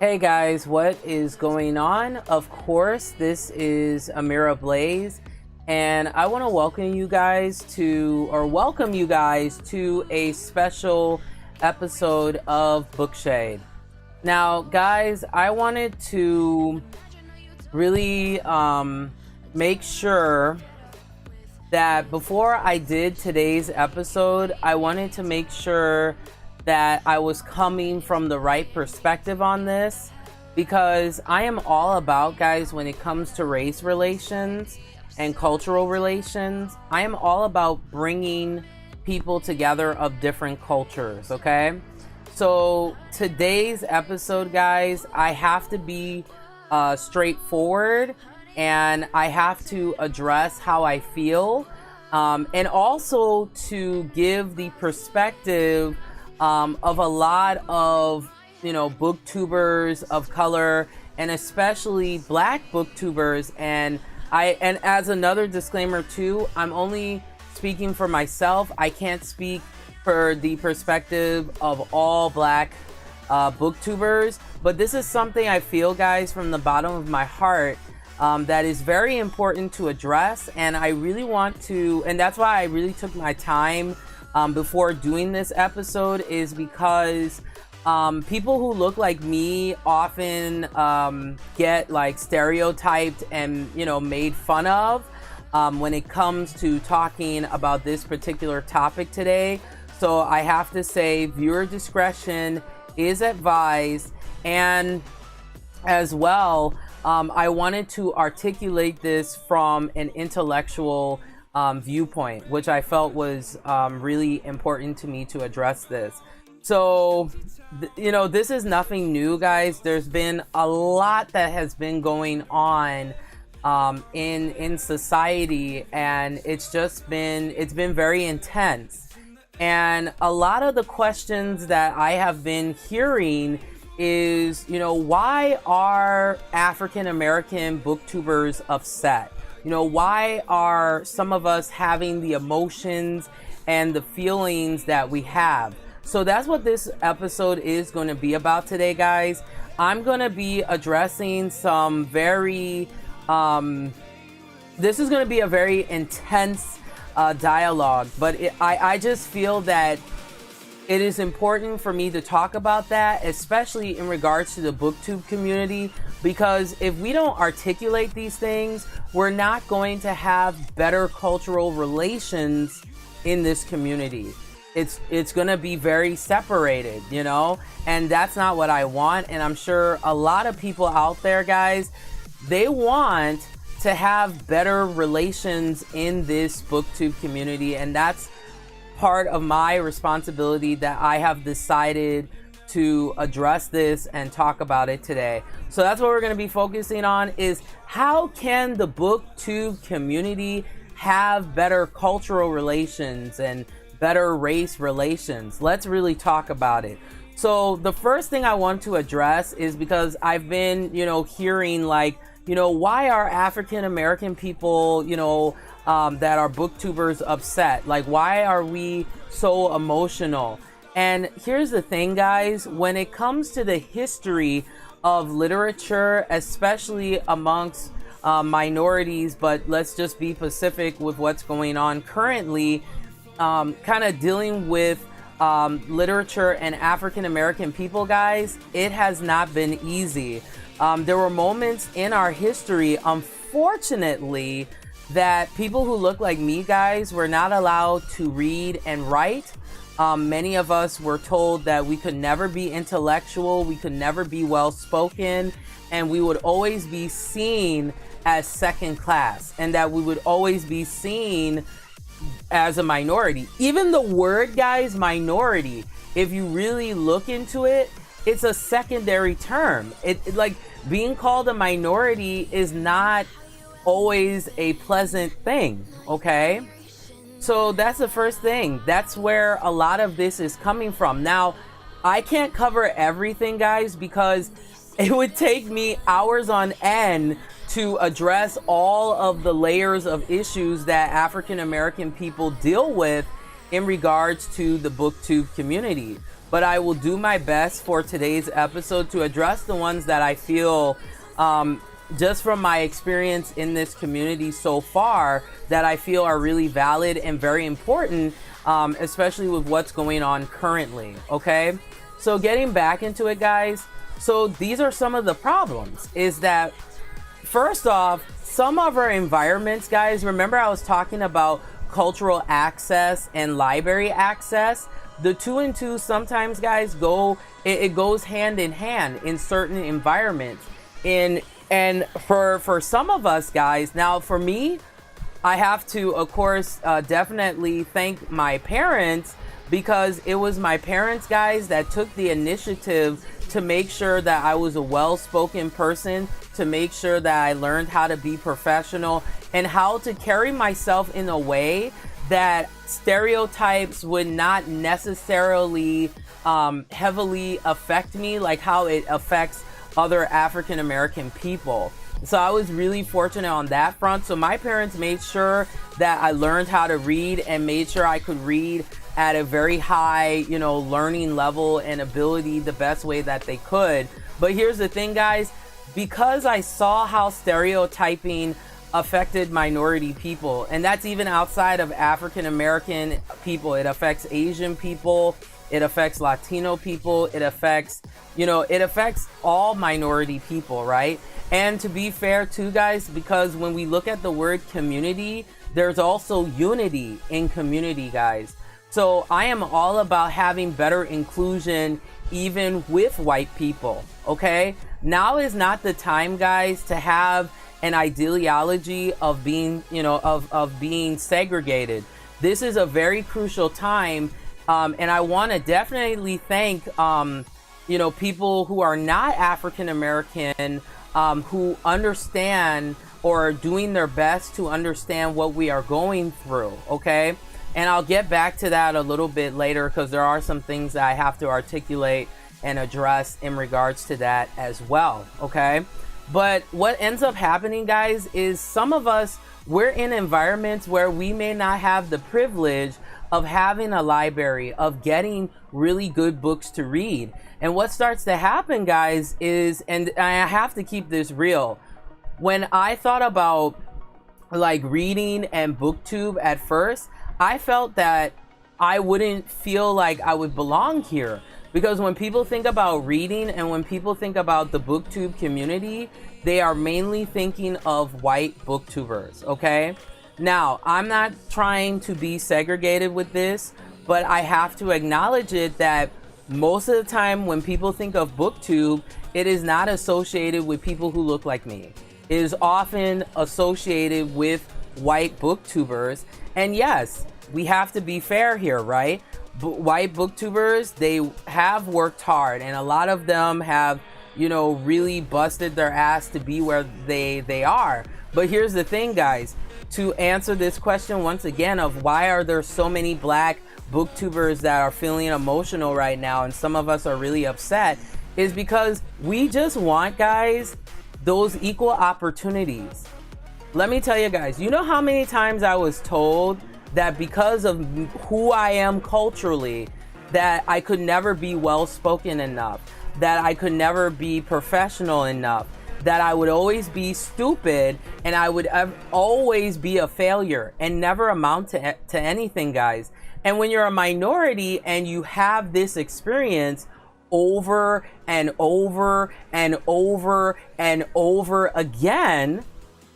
Hey guys, what is going on? Of course, this is Amira Blaze, and I want to welcome you guys to a special episode of Bookshade. Now, guys, I wanted to really make sure that before I did today's episode, I wanted to make sure that I was coming from the right perspective on this, because I am all about, guys, when it comes to race relations and cultural relations, I am all about bringing people together of different cultures, okay? So today's episode, guys, I have to be straightforward, and I have to address how I feel, and also to give the perspective of a lot of, booktubers of color, and especially Black booktubers. And as another disclaimer too, I'm only speaking for myself. I can't speak for the perspective of all Black booktubers, but this is something I feel, guys, from the bottom of my heart, that is very important to address. And I really want to, and that's why I really took my time before doing this episode, is because people who look like me often get like stereotyped and made fun of when it comes to talking about this particular topic today. So I have to say, viewer discretion is advised. And as well, I wanted to articulate this from an intellectual viewpoint, which I felt was really important to me to address this. So, this is nothing new, guys. There's been a lot that has been going on in society, and it's been very intense. And a lot of the questions that I have been hearing is, why are African American booktubers upset? Why are some of us having the emotions and the feelings that we have? So that's what this episode is going to be about today, guys. I'm going to be addressing some this is going to be a very intense dialogue, but I just feel that it is important for me to talk about that, especially in regards to the BookTube community, because if we don't articulate these things, we're not going to have better cultural relations in this community. It's going to be very separated, and that's not what I want. And I'm sure a lot of people out there, guys, they want to have better relations in this BookTube community, and that's part of my responsibility that I have decided to address this and talk about it today. So that's what we're going to be focusing on, is how can the BookTube community have better cultural relations and better race relations? Let's really talk about it. So the first thing I want to address is, because I've been, hearing like, why are African American people, that are booktubers upset? Like, why are we so emotional? And here's the thing, guys, when it comes to the history of literature, especially amongst minorities, but let's just be specific with what's going on currently, kind of dealing with literature and African American people, guys, it has not been easy. There were moments in our history, unfortunately, that people who look like me, guys, were not allowed to read and write. Many of us were told that we could never be intellectual, we could never be well spoken, and we would always be seen as second class, and that we would always be seen as a minority. Even the word, guys, minority, if you really look into it, it's a secondary term. It like, being called a minority is not always a pleasant thing, okay? So that's the first thing. That's where a lot of this is coming from. Now, I can't cover everything, guys, because it would take me hours on end to address all of the layers of issues that African American people deal with in regards to the BookTube community. but I will do my best for today's episode to address the ones that I feel, just from my experience in this community so far, that I feel are really valid and very important, especially with what's going on currently. Okay, so getting back into it, guys. So these are some of the problems. Is that, first off, some of our environments, guys, remember I was talking about cultural access and library access. The two and two sometimes, guys, it goes hand in hand in certain environments. And for some of us, guys, now for me, I have to, of course, definitely thank my parents, because it was my parents, guys, that took the initiative to make sure that I was a well-spoken person, to make sure that I learned how to be professional and how to carry myself in a way that stereotypes would not necessarily heavily affect me like how it affects other African American people. So I was really fortunate on that front. So my parents made sure that I learned how to read and made sure I could read at a very high, learning level and ability the best way that they could. But here's the thing, guys, because I saw how stereotyping affected minority people, and that's even outside of African American people. It affects Asian people, it affects Latino people, it affects all minority people, right? And to be fair too, guys, because when we look at the word community, there's also unity in community, guys. So I am all about having better inclusion even with white people, okay? Now is not the time, guys, to have an ideology of being, of being segregated. This is a very crucial time, and I want to definitely thank, people who are not African American, who understand or are doing their best to understand what we are going through, okay? And I'll get back to that a little bit later, because there are some things that I have to articulate and address in regards to that as well, okay? But what ends up happening, guys, is some of us, we're in environments where we may not have the privilege of having a library, of getting really good books to read. And what starts to happen, guys, is, and I have to keep this real, when I thought about like reading and BookTube at first, I felt that I wouldn't feel like I would belong here. Because when people think about reading and when people think about the BookTube community, they are mainly thinking of white BookTubers, okay? Now, I'm not trying to be segregated with this, but I have to acknowledge it that most of the time when people think of BookTube, it is not associated with people who look like me. It is often associated with white BookTubers. And yes, we have to be fair here, right? White BookTubers, they have worked hard, and a lot of them have, really busted their ass to be where they are. But here's the thing, guys, to answer this question once again of why are there so many black BookTubers that are feeling emotional right now, and some of us are really upset, is because we just want, guys, those equal opportunities. Let me tell you guys, you know how many times I was told that because of who I am culturally, that I could never be well-spoken enough, that I could never be professional enough, that I would always be stupid, and I would always be a failure and never amount to anything, guys. And when you're a minority and you have this experience over and over and over and over again,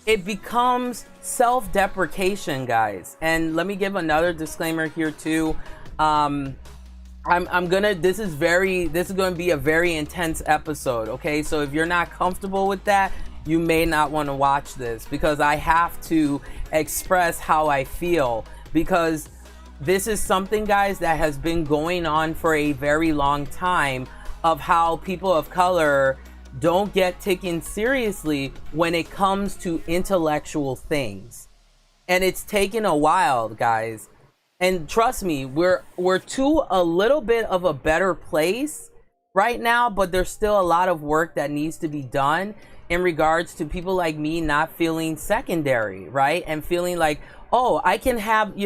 it becomes self-deprecation, guys. And let me give another disclaimer here too. This is going to be a very intense episode, okay? So if you're not comfortable with that, you may not want to watch this, because I have to express how I feel, because this is something, guys, that has been going on for a very long time, of how people of color don't get taken seriously when it comes to intellectual things. And it's taken a while, guys. And trust me, we're to a little bit of a better place right now, but there's still a lot of work that needs to be done in regards to people like me not feeling secondary, right? And feeling like, oh, I can have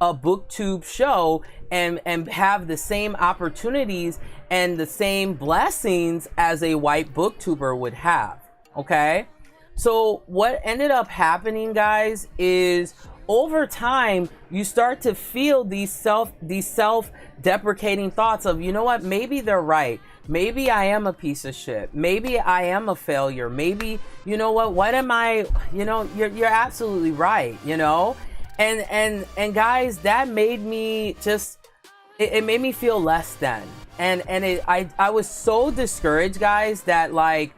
a BookTube show and have the same opportunities and the same blessings as a white BookTuber would have. Okay, so what ended up happening, guys, is over time you start to feel these self-deprecating thoughts of, you know what, maybe they're right. Maybe I am a piece of shit. Maybe I am a failure. Maybe, you know what am I, you know, you're absolutely right, you know? And guys, that made me just, it made me feel less than. I was so discouraged, guys, that like,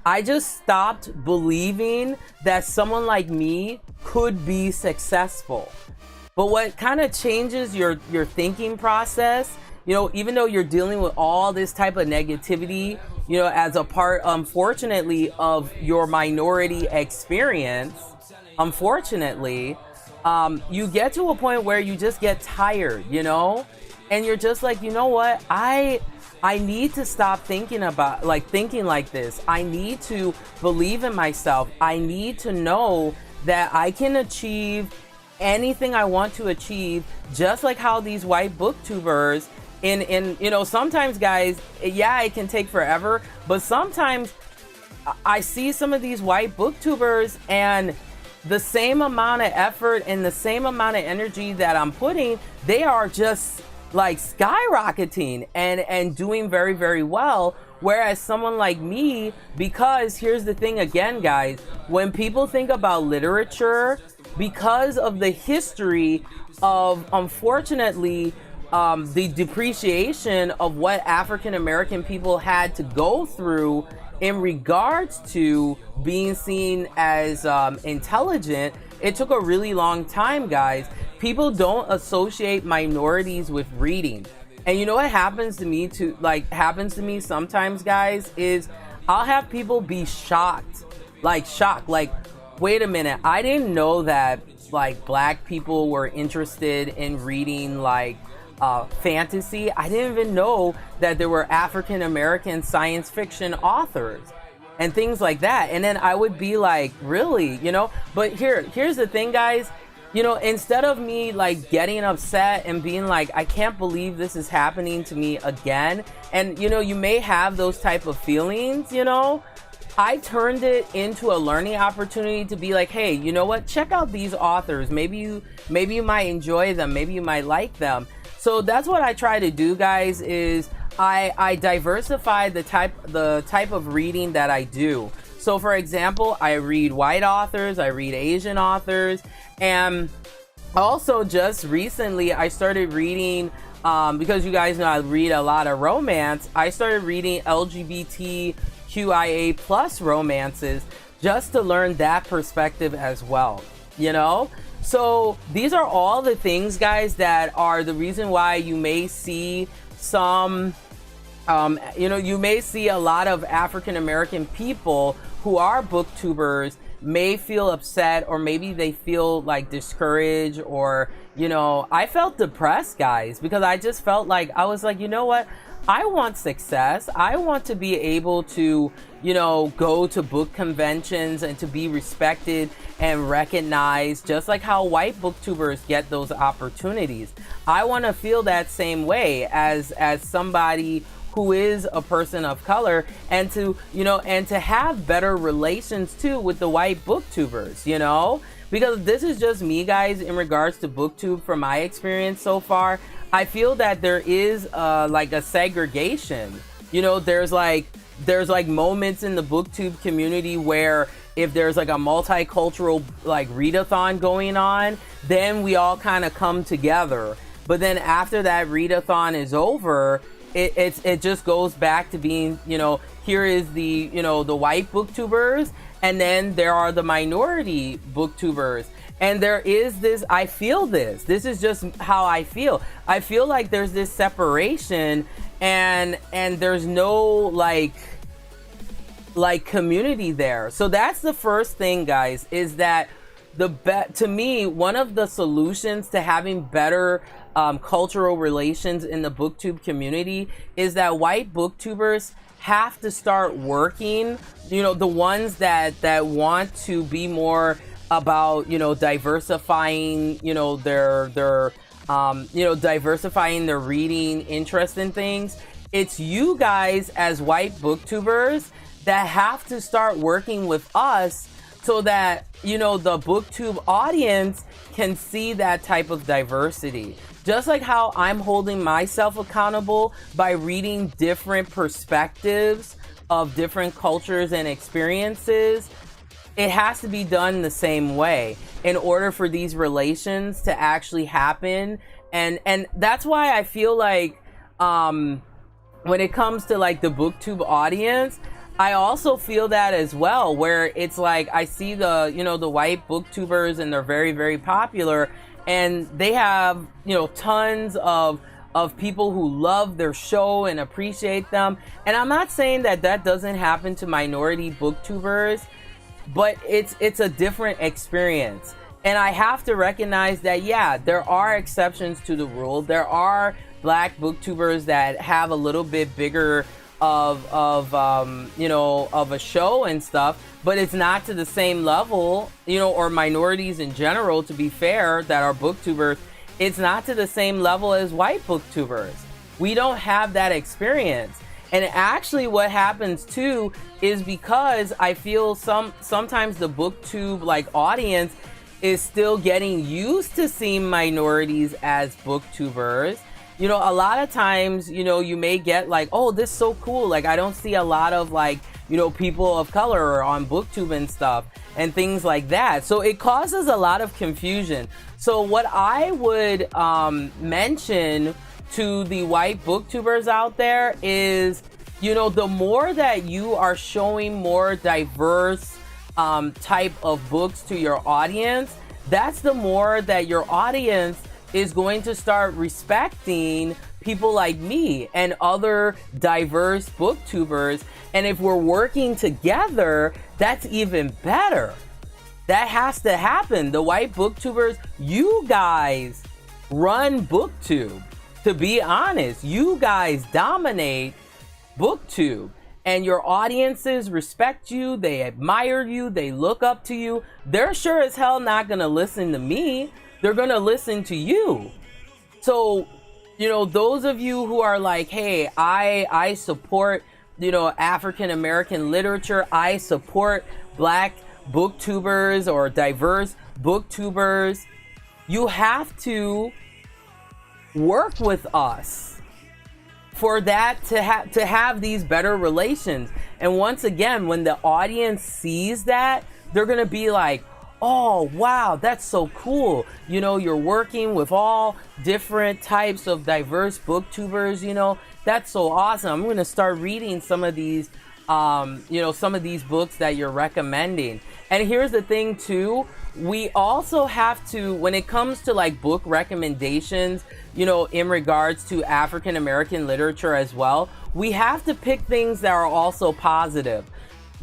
I just stopped believing that someone like me could be successful. But what kind of changes your thinking process, you know, even though you're dealing with all this type of negativity, you know, as a part, unfortunately, of your minority experience, unfortunately, you get to a point where you just get tired, you know, and you're just like, you know what, I need to stop thinking like this. I need to believe in myself. I need to know that I can achieve anything I want to achieve, just like how these white booktubers in you know, sometimes, guys, yeah, it can take forever, but sometimes I see some of these white booktubers and the same amount of effort and the same amount of energy that I'm putting, they are just like skyrocketing and doing very, very well. Whereas someone like me, because here's the thing again, guys, when people think about literature, because of the history of, unfortunately, the depreciation of what African American people had to go through in regards to being seen as intelligent, it took a really long time, guys. People don't associate minorities with reading. And you know what happens to me sometimes, guys, is I'll have people be shocked, like, wait a minute, I didn't know that like black people were interested in reading like fantasy. I didn't even know that there were African American science fiction authors and things like that. And then I would be like, really, you know? But here's the thing, guys. You know, instead of me like getting upset and being like, I can't believe this is happening to me again, and you know, you may have those type of feelings, you know, I turned it into a learning opportunity to be like, hey, you know what, check out these authors. Maybe you might enjoy them, maybe you might like them. So that's what I try to do, guys, is I diversify the type of reading that I do. So for example, I read white authors, I read Asian authors, and also just recently I started reading, because you guys know I read a lot of romance, I started reading LGBTQIA plus romances just to learn that perspective as well, you know? So these are all the things, guys, that are the reason why you may see some, you know, you may see a lot of African American people who are booktubers may feel upset, or maybe they feel like discouraged, or, you know, I felt depressed, guys, because I just felt like, I was like, you know what, I want success. I want to be able to, you know, go to book conventions and to be respected and recognized, just like how white booktubers get those opportunities. I want to feel that same way as somebody who is a person of color, and to, you know, and to have better relations too with the white booktubers, you know, because this is just me, guys, in regards to BookTube. From my experience so far, I feel that there is like a segregation, you know, there's like moments in the BookTube community where if there's like a multicultural like readathon going on, then we all kind of come together. But then after that readathon is over, it just goes back to being, you know, here is the, you know, the white booktubers, and then there are the minority booktubers. And there is this, I feel this is just how I feel like there's this separation, and there's no like community there. So that's the first thing, guys, is that to me, one of the solutions to having better cultural relations in the BookTube community is that white booktubers have to start working, you know, the ones that want to be more about, you know, diversifying, you know, their diversifying their reading interest in things. It's you guys as white booktubers that have to start working with us so that, the BookTube audience can see that type of diversity. Just like how I'm holding myself accountable by reading different perspectives of different cultures and experiences, it has to be done the same way in order for these relations to actually happen. And that's why I feel like when it comes to like the BookTube audience, I also feel that as well, where it's like I see the white booktubers and they're very, very popular, and they have tons of people who love their show and appreciate them. And I'm not saying that doesn't happen to minority booktubers, but it's a different experience. And I have to recognize that, yeah, there are exceptions to the rule. There are black booktubers that have a little bit bigger of a show and stuff, but it's not to the same level, or minorities in general, to be fair, that are booktubers. It's not to the same level as white booktubers. We don't have that experience. And actually what happens too is because I feel sometimes the BookTube like audience is still getting used to seeing minorities as booktubers. A lot of times, you may get like, oh, this is so cool. Like, I don't see a lot of like, people of color on BookTube and stuff and things like that. So it causes a lot of confusion. So what I would mention to the white booktubers out there is, the more that you are showing more diverse type of books to your audience, that's the more that your audience is going to start respecting people like me and other diverse booktubers. And if we're working together, that's even better. That has to happen. The white booktubers, you guys run BookTube. To be honest, you guys dominate BookTube. And your audiences respect you, they admire you, they look up to you. They're sure as hell not gonna listen to me. They're gonna listen to you. So, those of you who are like, hey, I support, African American literature, I support black booktubers or diverse booktubers, you have to work with us for that to have these better relations. And once again, when the audience sees that, they're gonna be like, oh wow, that's so cool, you're working with all different types of diverse booktubers, that's so awesome. I'm gonna start reading some of these some of these books that you're recommending. And here's the thing too, we also have to, when it comes to like book recommendations, in regards to African American literature as well, we have to pick things that are also positive.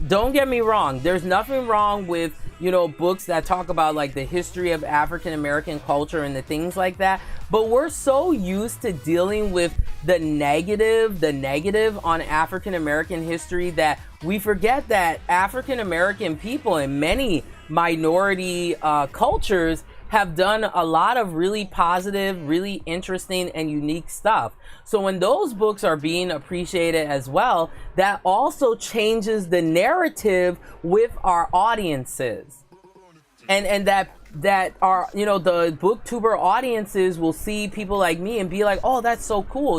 Don't get me wrong, there's nothing wrong with books that talk about like the history of African American culture and the things like that, but we're so used to dealing with the negative on African American history that we forget that African American people in many minority cultures have done a lot of really positive, really interesting and unique stuff. So when those books are being appreciated as well, that also changes the narrative with our audiences. And that are, the booktuber audiences will see people like me and be like, oh, that's so cool,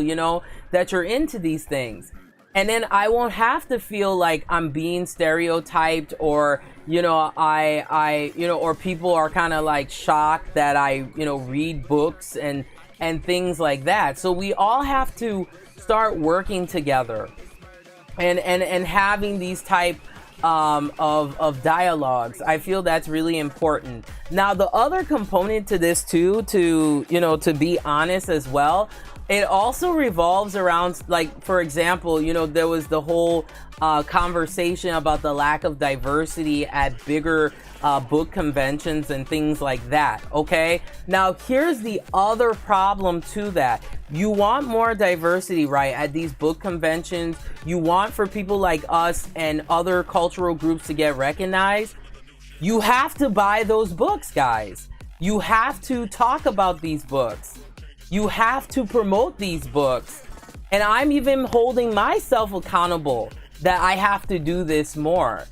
that you're into these things. And then I won't have to feel like I'm being stereotyped or, or people are kind of like shocked that I, read books and things like that. So we all have to start working together and having these type of dialogues. I feel that's really important. Now, the other component to this too, to be honest as well, it also revolves around, like, for example, there was the whole conversation about the lack of diversity at bigger book conventions and things like that, okay? Now, here's the other problem to that. You want more diversity, right, at these book conventions. You want for people like us and other cultural groups to get recognized. You have to buy those books, guys. You have to talk about these books. You have to promote these books. And I'm even holding myself accountable that I have to do this more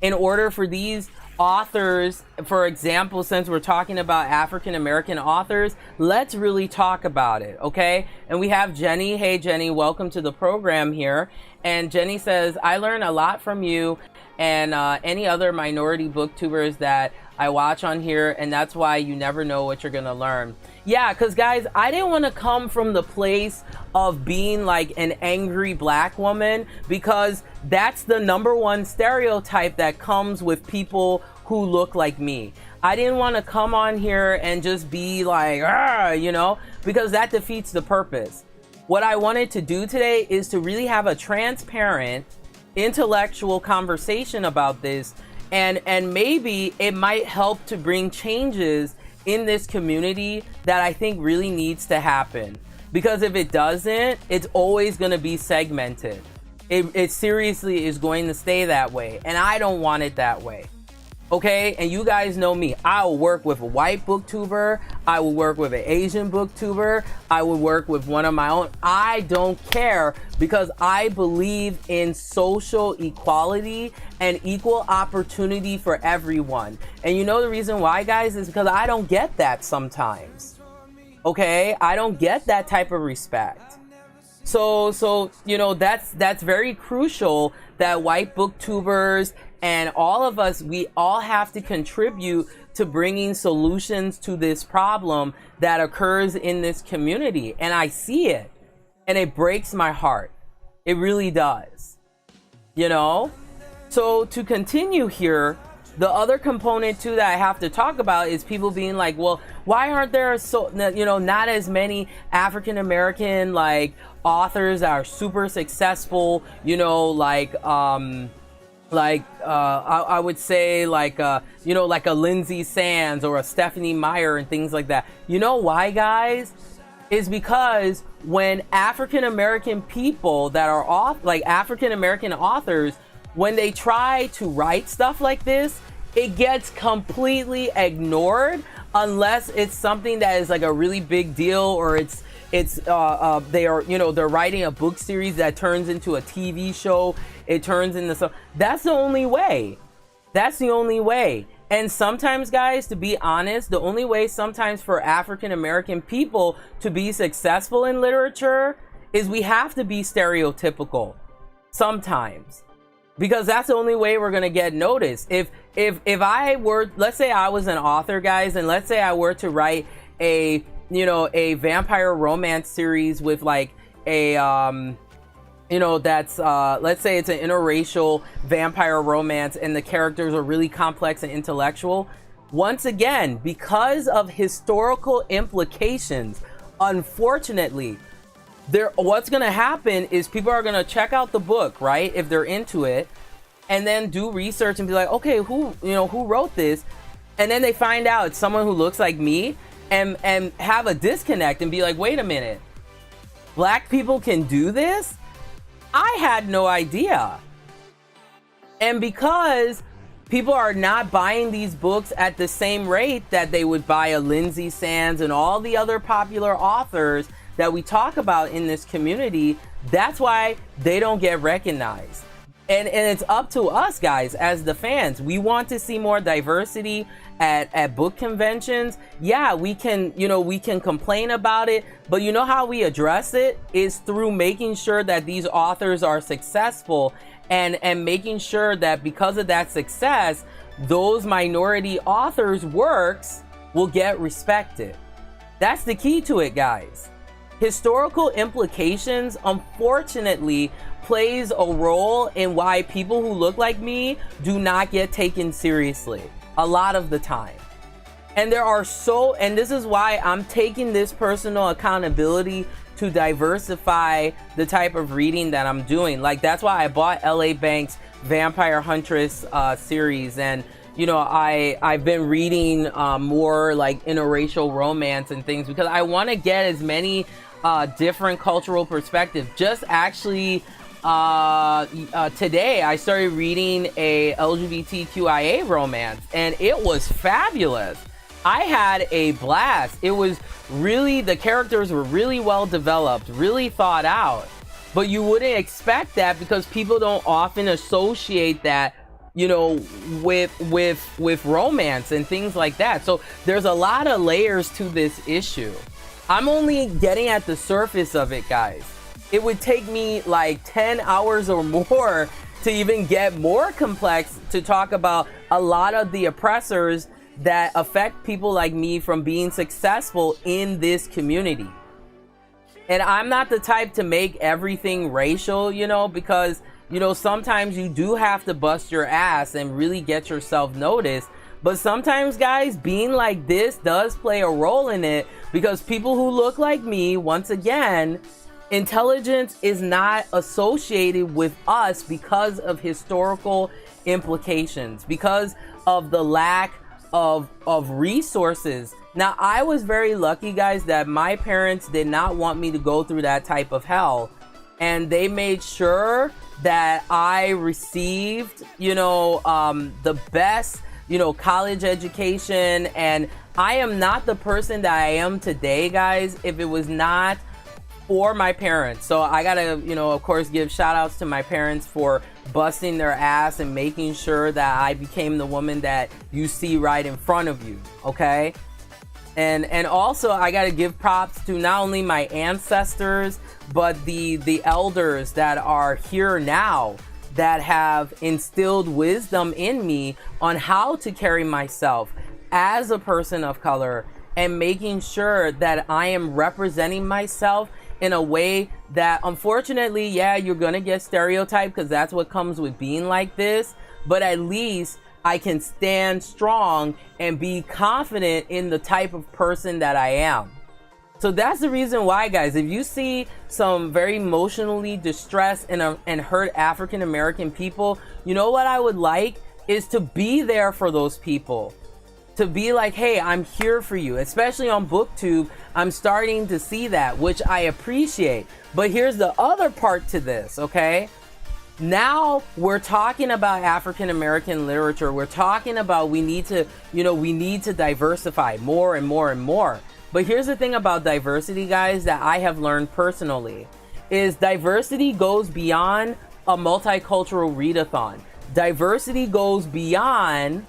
in order for these authors. For example, since we're talking about African American authors, let's really talk about it, okay? And we have Jenny. Hey, Jenny, welcome to the program here. And Jenny says, I learn a lot from you and any other minority booktubers that I watch on here, and that's why you never know what you're gonna learn. Yeah, because guys, I didn't want to come from the place of being like an angry black woman, because that's the #1 stereotype that comes with people who look like me. I didn't want to come on here and just be like, you know, because that defeats the purpose. What I wanted to do today is to really have a transparent, intellectual conversation about this, and maybe it might help to bring changes in this community that I think really needs to happen. Because if it doesn't, it's always going to be segmented. It seriously is going to stay that way, and I don't want it that way. Okay, and you guys know me. I will work with a white booktuber. I will work with an Asian booktuber. I will work with one of my own. I don't care, because I believe in social equality and equal opportunity for everyone. And you know the reason why, guys, is because I don't get that sometimes. Okay, I don't get that type of respect. So you know, that's very crucial that white booktubers and all of us, we all have to contribute to bringing solutions to this problem that occurs in this community. And I see it, and it breaks my heart. It really does. You know? So to continue here, the other component too that I have to talk about is people being like, well, why aren't there not as many African American like authors that are super successful, I would say like a Lindsay Sands or a Stephanie Meyer and things like that. You know why, guys? Is because when African American people that are African American authors, when they try to write stuff like this, it gets completely ignored unless it's something that is like a really big deal, or they're writing a book series that turns into a TV show. It turns into something. That's the only way. That's the only way. And sometimes, guys, to be honest, the only way sometimes for African American people to be successful in literature is we have to be stereotypical sometimes, because that's the only way we're going to get noticed. If I were, let's say I was an author, guys, and let's say I were to write a vampire romance series with like let's say it's an interracial vampire romance and the characters are really complex and intellectual. Once again, because of historical implications, unfortunately, what's going to happen is people are going to check out the book, right, if they're into it, and then do research and be like, okay, who wrote this? And then they find out it's someone who looks like me, and have a disconnect and be like, wait a minute, black people can do this? I had no idea. And because people are not buying these books at the same rate that they would buy a Lindsay Sands and all the other popular authors that we talk about in this community, that's why they don't get recognized. And it's up to us, guys, as the fans. We want to see more diversity at book conventions. Yeah, we can complain about it, but you know how we address it is through making sure that these authors are successful, and making sure that because of that success, those minority authors' works will get respected. That's the key to it, guys. Historical implications, unfortunately, plays a role in why people who look like me do not get taken seriously a lot of the time. And this is why I'm taking this personal accountability to diversify the type of reading that I'm doing. Like, that's why I bought LA Bank's Vampire Huntress series, and I've been reading more like interracial romance and things, because I want to get as many different cultural perspectives. Just actually today I started reading a LGBTQIA romance, and it was fabulous. I had a blast. It was really, the characters were really well developed, really thought out. But you wouldn't expect that because people don't often associate that, you know, with romance and things like that. So there's a lot of layers to this issue. I'm only getting at the surface of it, guys. It would take me like 10 hours or more to even get more complex to talk about a lot of the oppressors that affect people like me from being successful in this community. And I'm not the type to make everything racial, you know, because, you know, sometimes you do have to bust your ass and really get yourself noticed. But sometimes, guys, being like this does play a role in it, because people who look like me, once again, intelligence is not associated with us because of historical implications, because of the lack of resources. Now, I was very lucky, guys, that my parents did not want me to go through that type of hell, and they made sure that I received, you know, the best, you know, college education. And I am not the person that I am today, guys, if it was not for my parents. So I gotta, you know, of course, give shout outs to my parents for busting their ass and making sure that I became the woman that you see right in front of you. Okay. And also I gotta give props to not only my ancestors, but the elders that are here now that have instilled wisdom in me on how to carry myself as a person of color, and making sure that I am representing myself in a way that, unfortunately, yeah, you're gonna get stereotyped because that's what comes with being like this, but at least I can stand strong and be confident in the type of person that I am. So that's the reason why, guys, if you see some very emotionally distressed and hurt African American people, you know what I would like is to be there for those people. To be like, hey, I'm here for you. Especially on BookTube, I'm starting to see that, which I appreciate. But here's the other part to this, okay? Now we're talking about African American literature. We're talking about we need to diversify more and more and more. But here's the thing about diversity, guys, that I have learned personally, is diversity goes beyond a multicultural readathon. Diversity goes beyond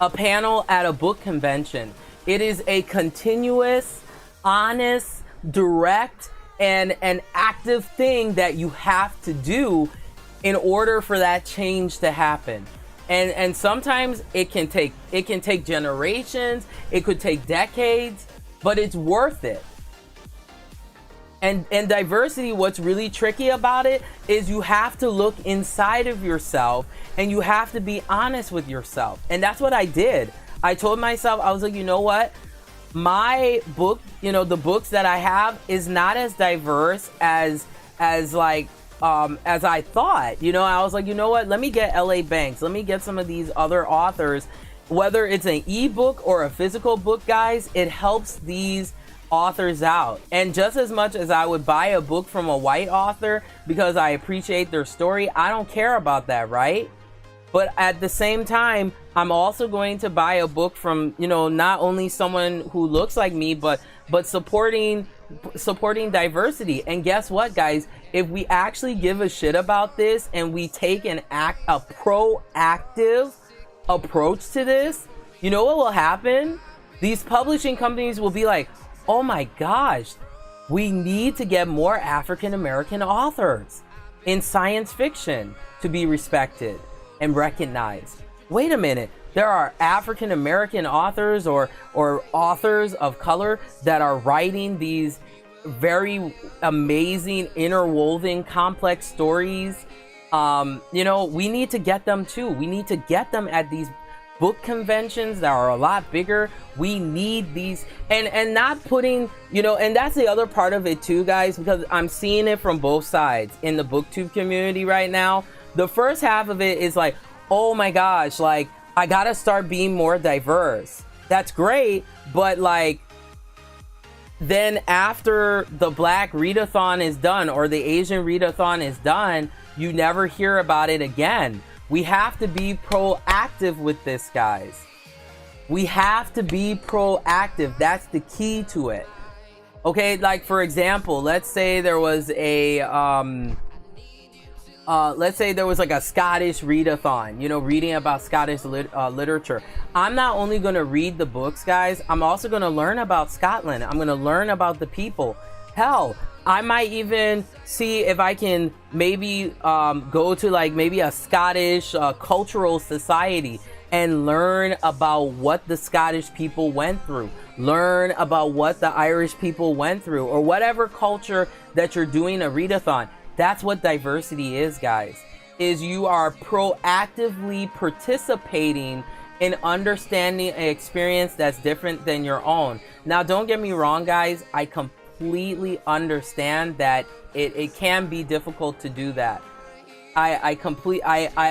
a panel at a book convention. It is a continuous, honest, direct, and an active thing that you have to do in order for that change to happen. And sometimes it can take generations, it could take decades, but it's worth it. And diversity, what's really tricky about it is you have to look inside of yourself and you have to be honest with yourself. And that's what I did. I told myself, I was like, you know what? My book, you know, the books that I have is not as diverse as I thought. You know, I was like, you know what? Let me get LA Banks. Let me get some of these other authors. Whether it's an ebook or a physical book, guys, it helps these authors out. And just as much as I would buy a book from a white author because I appreciate their story, I don't care about that, right? But at the same time, I'm also going to buy a book from, you know, not only someone who looks like me, but supporting diversity. And guess what, guys? If we actually give a shit about this and we take a proactive approach to this, you know what will happen? These publishing companies will be like, oh my gosh, we need to get more African American authors in science fiction to be respected and recognized. Wait a minute, there are African American authors or authors of color that are writing these very amazing, interwoven, complex stories. You know, we need to get them too. We need to get them at these book conventions that are a lot bigger. We need these, and not putting, you know, and that's the other part of it too, guys, because I'm seeing it from both sides in the BookTube community right now. The first half of it is like, oh my gosh, like, I gotta start being more diverse. That's great, but like, then after the Black readathon is done or the Asian readathon is done, you never hear about it again. We have to be proactive with this, guys. We have to be proactive. That's the key to it. Okay, like for example, let's say there was a like a Scottish readathon, you know, reading about Scottish literature. I'm not only going to read the books, guys, I'm also going to learn about Scotland. I'm going to learn about the people. Hell, I might even see if I can maybe go to like maybe a Scottish cultural society and learn about what the Scottish people went through. Learn about what the Irish people went through, or whatever culture that you're doing a readathon. That's what diversity is, guys. Is you are proactively participating in understanding an experience that's different than your own. Now, don't get me wrong, guys. I completely understand that it can be difficult to do that. I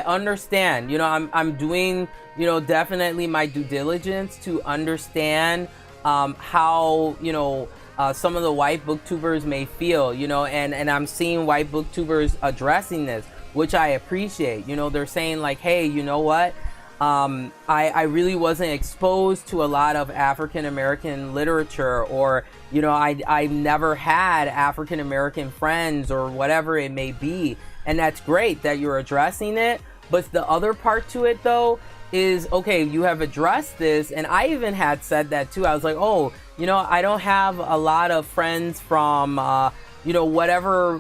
understand. You know, I'm doing, you know, definitely my due diligence to understand how, you know, some of the white booktubers may feel, you know, and I'm seeing white booktubers addressing this, which I appreciate. You know, they're saying like, hey, you know what? I really wasn't exposed to a lot of African American literature, or, you know, I never had African American friends, or whatever it may be. And that's great that you're addressing it. But the other part to it, though, is, okay, you have addressed this. And I even had said that too. I was like, oh, you know, I don't have a lot of friends from, you know, whatever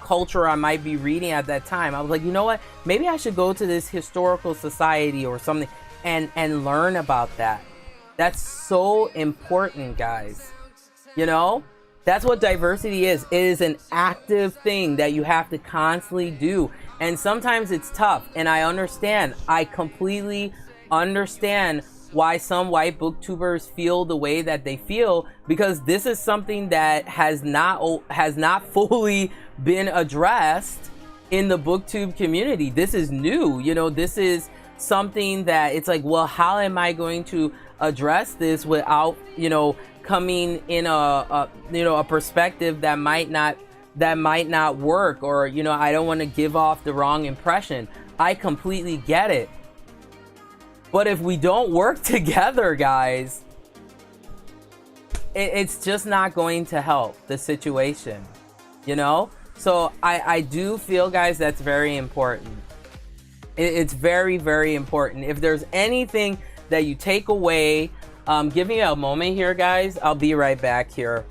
culture I might be reading at that time. I was like, you know what? Maybe I should go to this historical society or something and learn about that. That's so important, guys. You know? That's what diversity is. It is an active thing that you have to constantly do. And sometimes it's tough. And I understand. I completely understand why some white booktubers feel the way that they feel, because this is something that has not fully been addressed in the BookTube community. This is new. You know, this is something that it's like, well, how am I going to address this without, you know, coming in a perspective that might not work, or, you know, I don't want to give off the wrong impression. I completely get it. But if we don't work together, guys, it's just not going to help the situation, you know? So I do feel, guys, that's very important. It's very, very important. If there's anything that you take away, give me a moment here, guys. I'll be right back here.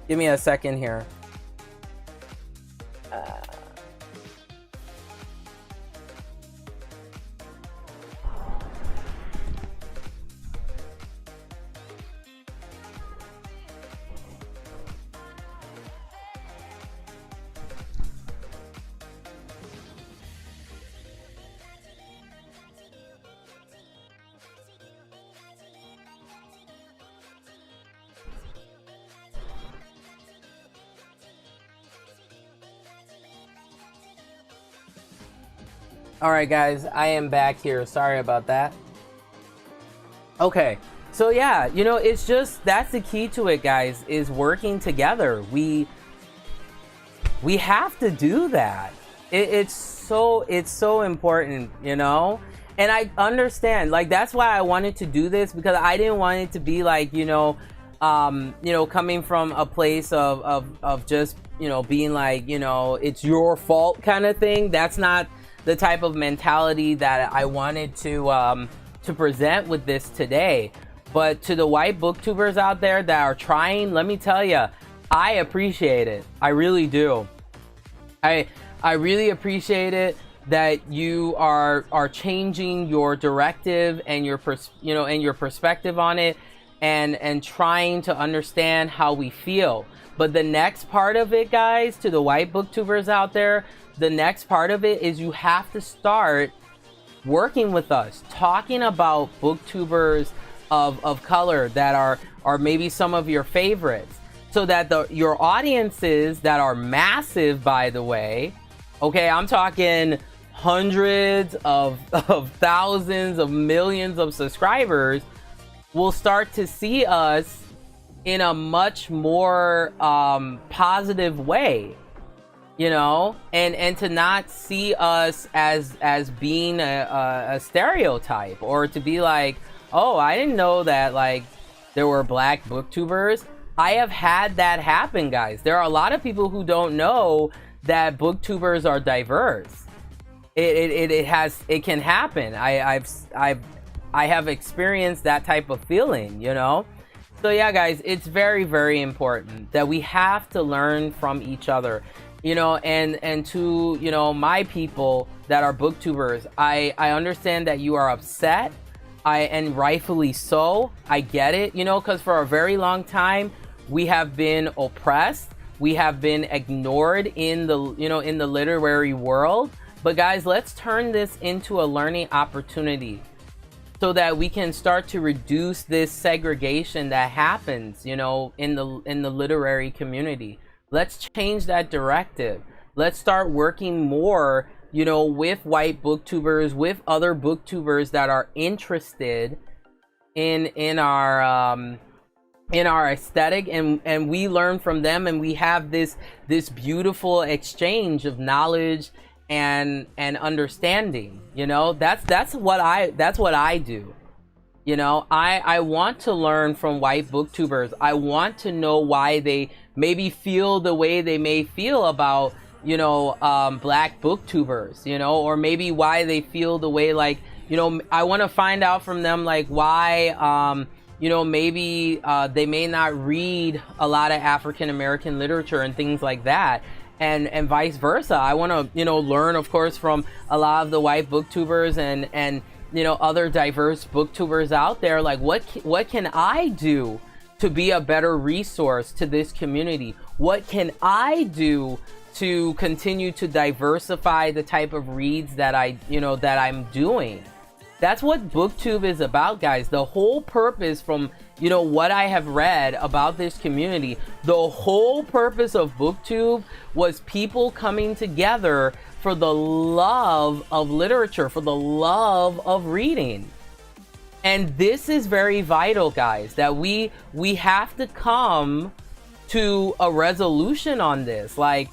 Give me a second here. All right, guys, I am back here. Sorry about that. Okay, so yeah, you know, it's just, that's the key to it, guys, is working together. We have to do that. It's so important, you know? And I understand, like, that's why I wanted to do this, because I didn't want it to be like, you know, coming from a place of just, you know, being like, you know, it's your fault kind of thing. That's not the type of mentality that I wanted to present with this today. But to the white booktubers out there that are trying, let me tell you, I appreciate it. I really do. I really appreciate it that you are changing your directive and your perspective on it, and trying to understand how we feel. But the next part of it, guys, to the white booktubers out there, the next part of it is you have to start working with us, talking about booktubers of color that are maybe some of your favorites, so that your audiences that are massive, by the way, okay, I'm talking hundreds of thousands of millions of subscribers, will start to see us in a much more positive way, you know, and to not see us as being a stereotype, or to be like, oh, I didn't know that like there were black booktubers. I have had that happen, guys. There are a lot of people who don't know that booktubers are diverse. It can happen. I have experienced that type of feeling, you know? So yeah, guys, it's very, very important that we have to learn from each other, you know, and to, you know, my people that are booktubers, I understand that you are upset, and rightfully so. I get it, you know, because for a very long time, we have been oppressed. We have been ignored in the, you know, in the literary world. But guys, let's turn this into a learning opportunity so that we can start to reduce this segregation that happens, you know, in the literary community. Let's change that directive. Let's start working more, you know, with white booktubers, with other booktubers that are interested in our aesthetic, and we learn from them, and we have this beautiful exchange of knowledge and understanding. You know, that's what I do. You know, I want to learn from white booktubers. I want to know why they maybe feel the way they may feel about, you know, black booktubers, you know, or maybe why they feel the way, like, you know, I want to find out from them, like, why you know, maybe they may not read a lot of African American literature and things like that, and vice versa. I want to, you know, learn, of course, from a lot of the white booktubers and you know, other diverse booktubers out there. Like, what can I do to be a better resource to this community? What can I do to continue to diversify the type of reads that I'm doing? That's what BookTube is about, guys. The whole purpose, from, you know, what I have read about this community, the whole purpose of BookTube was people coming together for the love of literature, for the love of reading. And this is very vital, guys, that we have to come to a resolution on this. Like,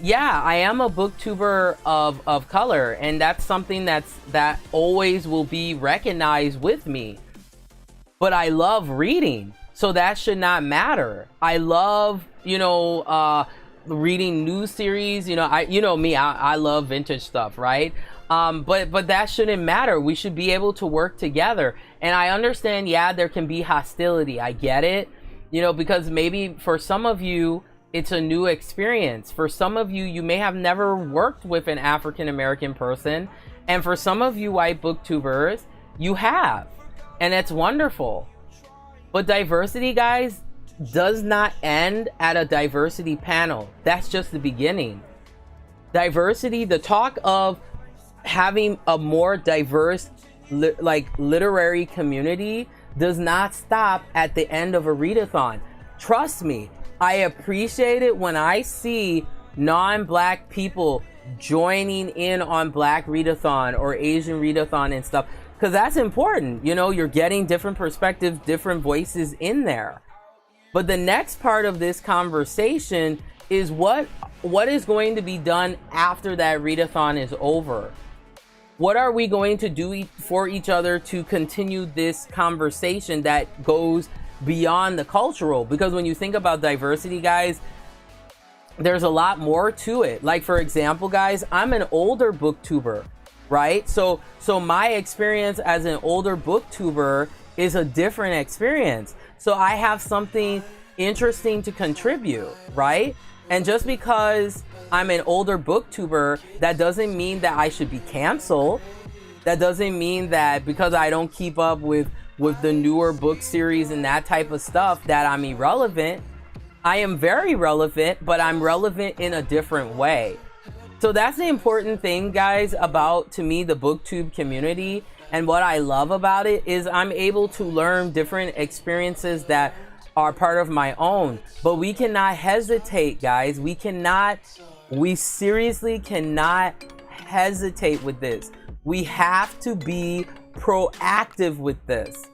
yeah, I am a booktuber of color, and that's something that always will be recognized with me. But I love reading, so that should not matter. I love, you know, reading news series. You know, me, I love vintage stuff, right? But that shouldn't matter. We should be able to work together. And I understand, yeah, there can be hostility. I get it, you know, because maybe for some of you, it's a new experience. For some of you, you may have never worked with an African American person. And for some of you white booktubers, you have. And it's wonderful. But diversity, guys, does not end at a diversity panel. That's just the beginning. Diversity, the talk of having a more diverse literary community, does not stop at the end of a readathon. Trust me, I appreciate it when I see non-black people joining in on Black Readathon or Asian Readathon and stuff, because that's important. You know, you're getting different perspectives, different voices in there. But the next part of this conversation is what is going to be done after that readathon is over. What are we going to do for each other to continue this conversation that goes beyond the cultural? Because when you think about diversity, guys, there's a lot more to it. Like, for example, guys, I'm an older booktuber, right? So my experience as an older booktuber is a different experience. So I have something interesting to contribute, right? And just because I'm an older booktuber, that doesn't mean that I should be canceled. That doesn't mean that because I don't keep up with the newer book series and that type of stuff that I'm irrelevant. I am very relevant, but I'm relevant in a different way. So that's the important thing, guys, about, to me, the BookTube community. And what I love about it is I'm able to learn different experiences that are part of my own. But we cannot hesitate, guys. We seriously cannot hesitate with this. We have to be proactive with this.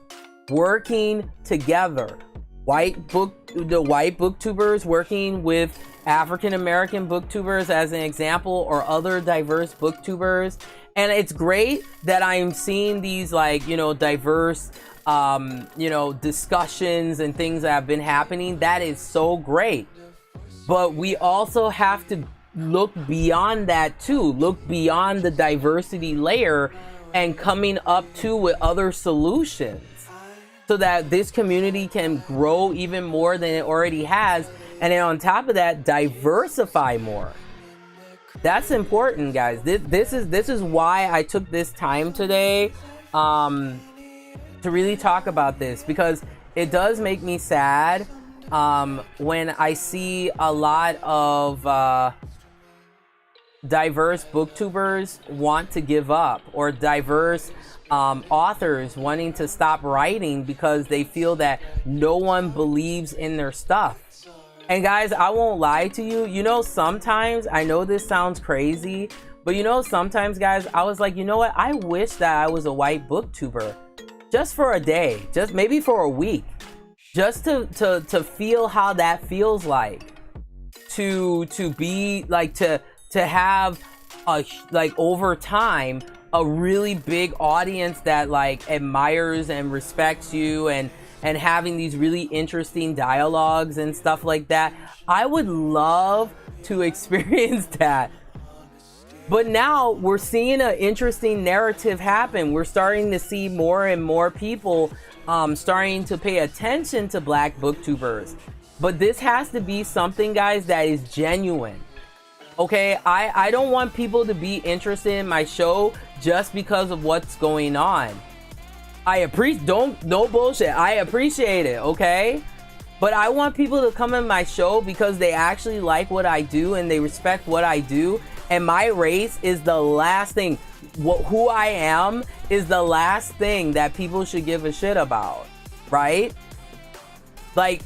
Working together. The white booktubers working with African American booktubers as an example, or other diverse booktubers, And it's great that I'm seeing these, like, you know, diverse, you know, discussions and things that have been happening. That is so great. But we also have to look beyond that too. Look beyond the diversity layer and coming up to with other solutions so that this community can grow even more than it already has. And then on top of that, diversify more. That's important, guys. This is why I took this time today to really talk about this, because it does make me sad when I see a lot of diverse booktubers want to give up, or diverse authors wanting to stop writing because they feel that no one believes in their stuff. And guys, I won't lie to you. You know, sometimes, I know this sounds crazy, but you know, sometimes, guys, I was like, you know what? I wish that I was a white booktuber just for a day, just maybe for a week, just to feel how that feels like, to be like, to have a, like, over time, a really big audience that like admires and respects you, and having these really interesting dialogues and stuff like that. I would love to experience that. But now we're seeing an interesting narrative happen. We're starting to see more and more people starting to pay attention to Black booktubers. But this has to be something, guys, that is genuine. Okay, I don't want people to be interested in my show just because of what's going on. I appreciate, no bullshit, I appreciate it, okay? But I want people to come in my show because they actually like what I do and they respect what I do. And my race is the last thing, who I am is the last thing that people should give a shit about, right? Like,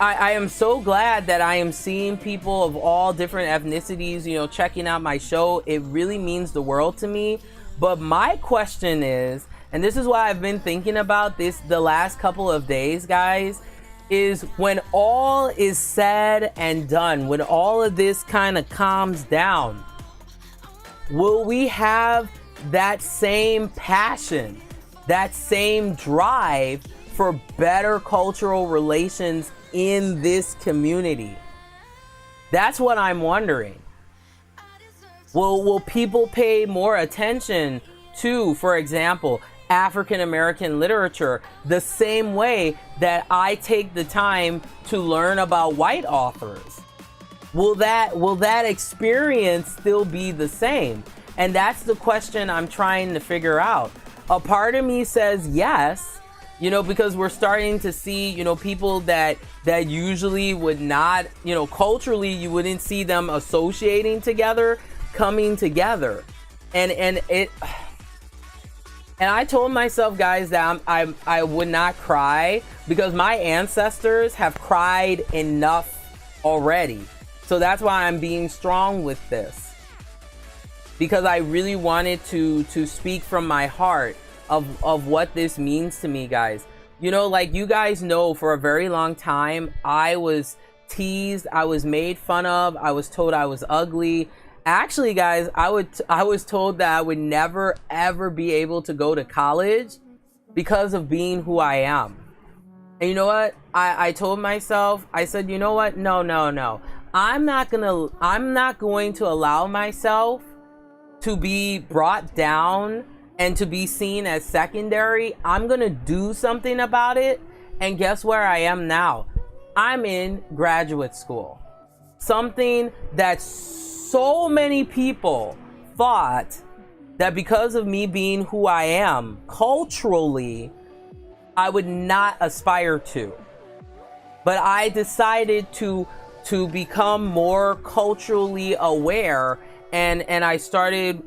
I am so glad that I am seeing people of all different ethnicities, you know, checking out my show. It really means the world to me. But my question is, and this is why I've been thinking about this the last couple of days, guys, is when all is said and done, when all of this kind of calms down, will we have that same passion, that same drive for better cultural relations in this community? That's what I'm wondering. Will people pay more attention to, for example, African American literature the same way that I take the time to learn about white authors? Will that experience still be the same? And that's the question I'm trying to figure out. A part of me says yes, you know, because we're starting to see, you know, people that usually would not, you know, culturally you wouldn't see them associating together, coming together. And I told myself, guys, that I would not cry because my ancestors have cried enough already. So that's why I'm being strong with this, because I really wanted to speak from my heart of what this means to me, guys. You know, like, you guys know, for a very long time, I was teased, I was made fun of, I was told I was ugly. Actually, guys, I was told that I would never ever be able to go to college because of being who I am. And you know what? I told myself, I said, you know what? No. I'm not going to allow myself to be brought down and to be seen as secondary. I'm going to do something about it. And guess where I am now? I'm in graduate school. Something that's so many people thought that because of me being who I am culturally, I would not aspire to. But I decided to become more culturally aware, and I started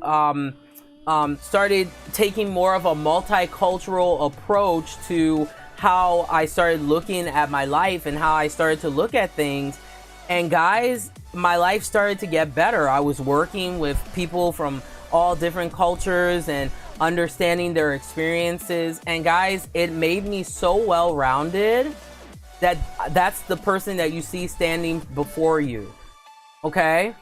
taking more of a multicultural approach to how I started looking at my life and how I started to look at things. And guys, my life started to get better. I was working with people from all different cultures and understanding their experiences. And guys, it made me so well-rounded that that's the person that you see standing before you. Okay?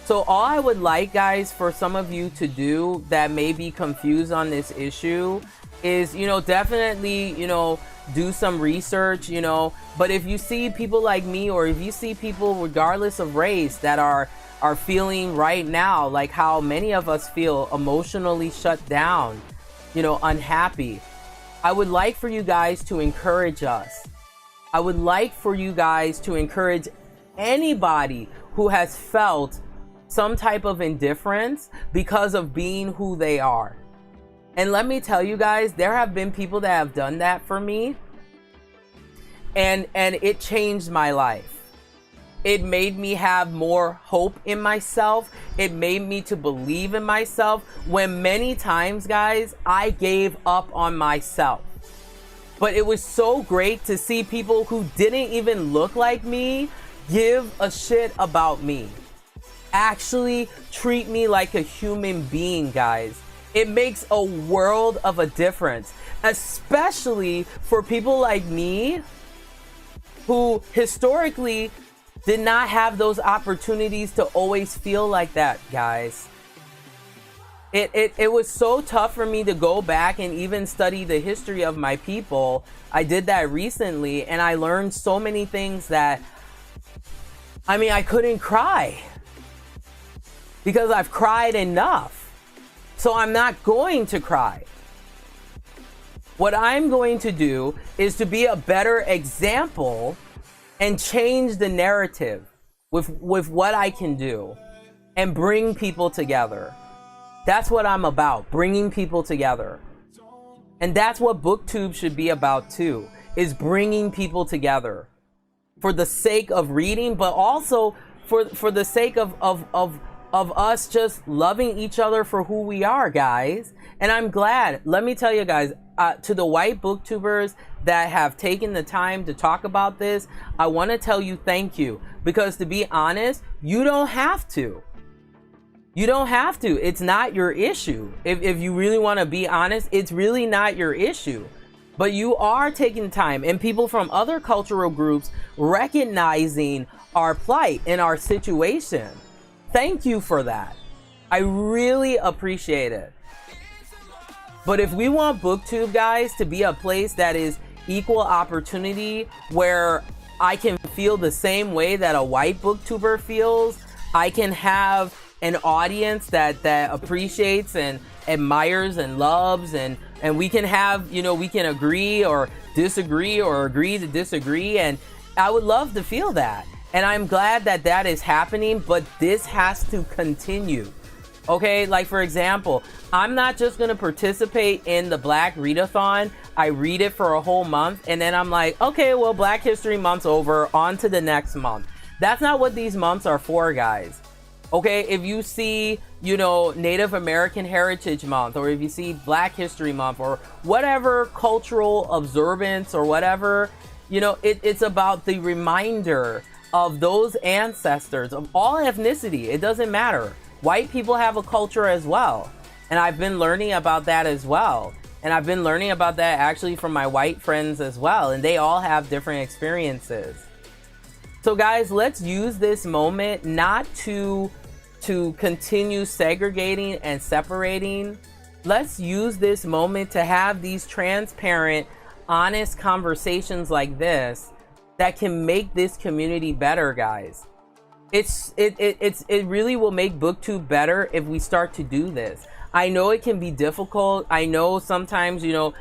So all I would like, guys, for some of you to do that may be confused on this issue is, you know, definitely, you know, do some research, you know. But if you see people like me, or if you see people regardless of race that are feeling right now like how many of us feel, emotionally shut down, you know, unhappy, I would like for you guys to encourage us. I would like for you guys to encourage anybody who has felt some type of indifference because of being who they are. And let me tell you guys, there have been people that have done that for me, and it changed my life. It made me have more hope in myself. It made me to believe in myself when many times, guys, I gave up on myself. But it was so great to see people who didn't even look like me give a shit about me. Actually treat me like a human being, guys. It makes a world of a difference, especially for people like me who historically did not have those opportunities to always feel like that, guys. It was so tough for me to go back and even study the history of my people. I did that recently, and I learned so many things that, I mean, I couldn't cry because I've cried enough. So I'm not going to cry. What I'm going to do is to be a better example and change the narrative with what I can do and bring people together. That's what I'm about, bringing people together. And that's what BookTube should be about too, is bringing people together for the sake of reading, but also for the sake of us just loving each other for who we are, guys. And I'm glad, let me tell you guys, to the white booktubers that have taken the time to talk about this, I want to tell you thank you. Because to be honest, you don't have to. You don't have to. It's not your issue. If you really want to be honest, it's really not your issue. But you are taking time, and people from other cultural groups recognizing our plight and our situation. Thank you for that. I really appreciate it. But if we want BookTube, guys, to be a place that is equal opportunity, where I can feel the same way that a white booktuber feels, I can have an audience that appreciates and admires and loves, and we can have, you know, we can agree or disagree or agree to disagree, and I would love to feel that. And I'm glad that that is happening, but this has to continue. Okay, like for example, I'm not just gonna participate in the Black Readathon. I read it for a whole month, and then I'm like, okay, well, Black History Month's over, on to the next month. That's not what these months are for, guys. Okay, if you see, you know, Native American Heritage Month, or if you see Black History Month, or whatever cultural observance or whatever, you know, it's about the reminder of those ancestors of all ethnicity. It doesn't matter. White people have a culture as well. And I've been learning about that as well. And I've been learning about that actually from my white friends as well. And they all have different experiences. So guys, let's use this moment not to continue segregating and separating. Let's use this moment to have these transparent, honest conversations like this that can make this community better, guys. It really will make BookTube better if we start to do this. I know it can be difficult. I know sometimes, you know,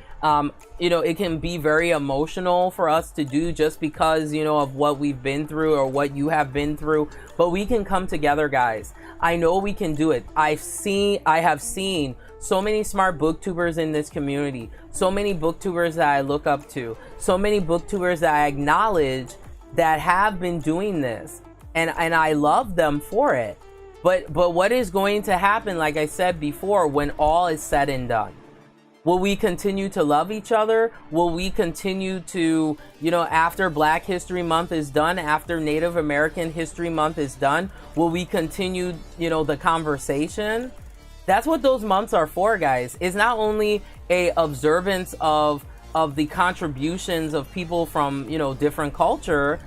it can be very emotional for us to do just because, you know, of what we've been through or what you have been through. But we can come together, guys. I know we can do it. I have seen so many smart booktubers in this community. So many booktubers that I look up to. So many booktubers that I acknowledge that have been doing this. And I love them for it. But what is going to happen, like I said before, when all is said and done? Will we continue to love each other? Will we continue to, you know, after Black History Month is done, after Native American History Month is done, will we continue, you know, the conversation? That's what those months are for, guys. It's not only a observance of the contributions of people from, you know, different culture,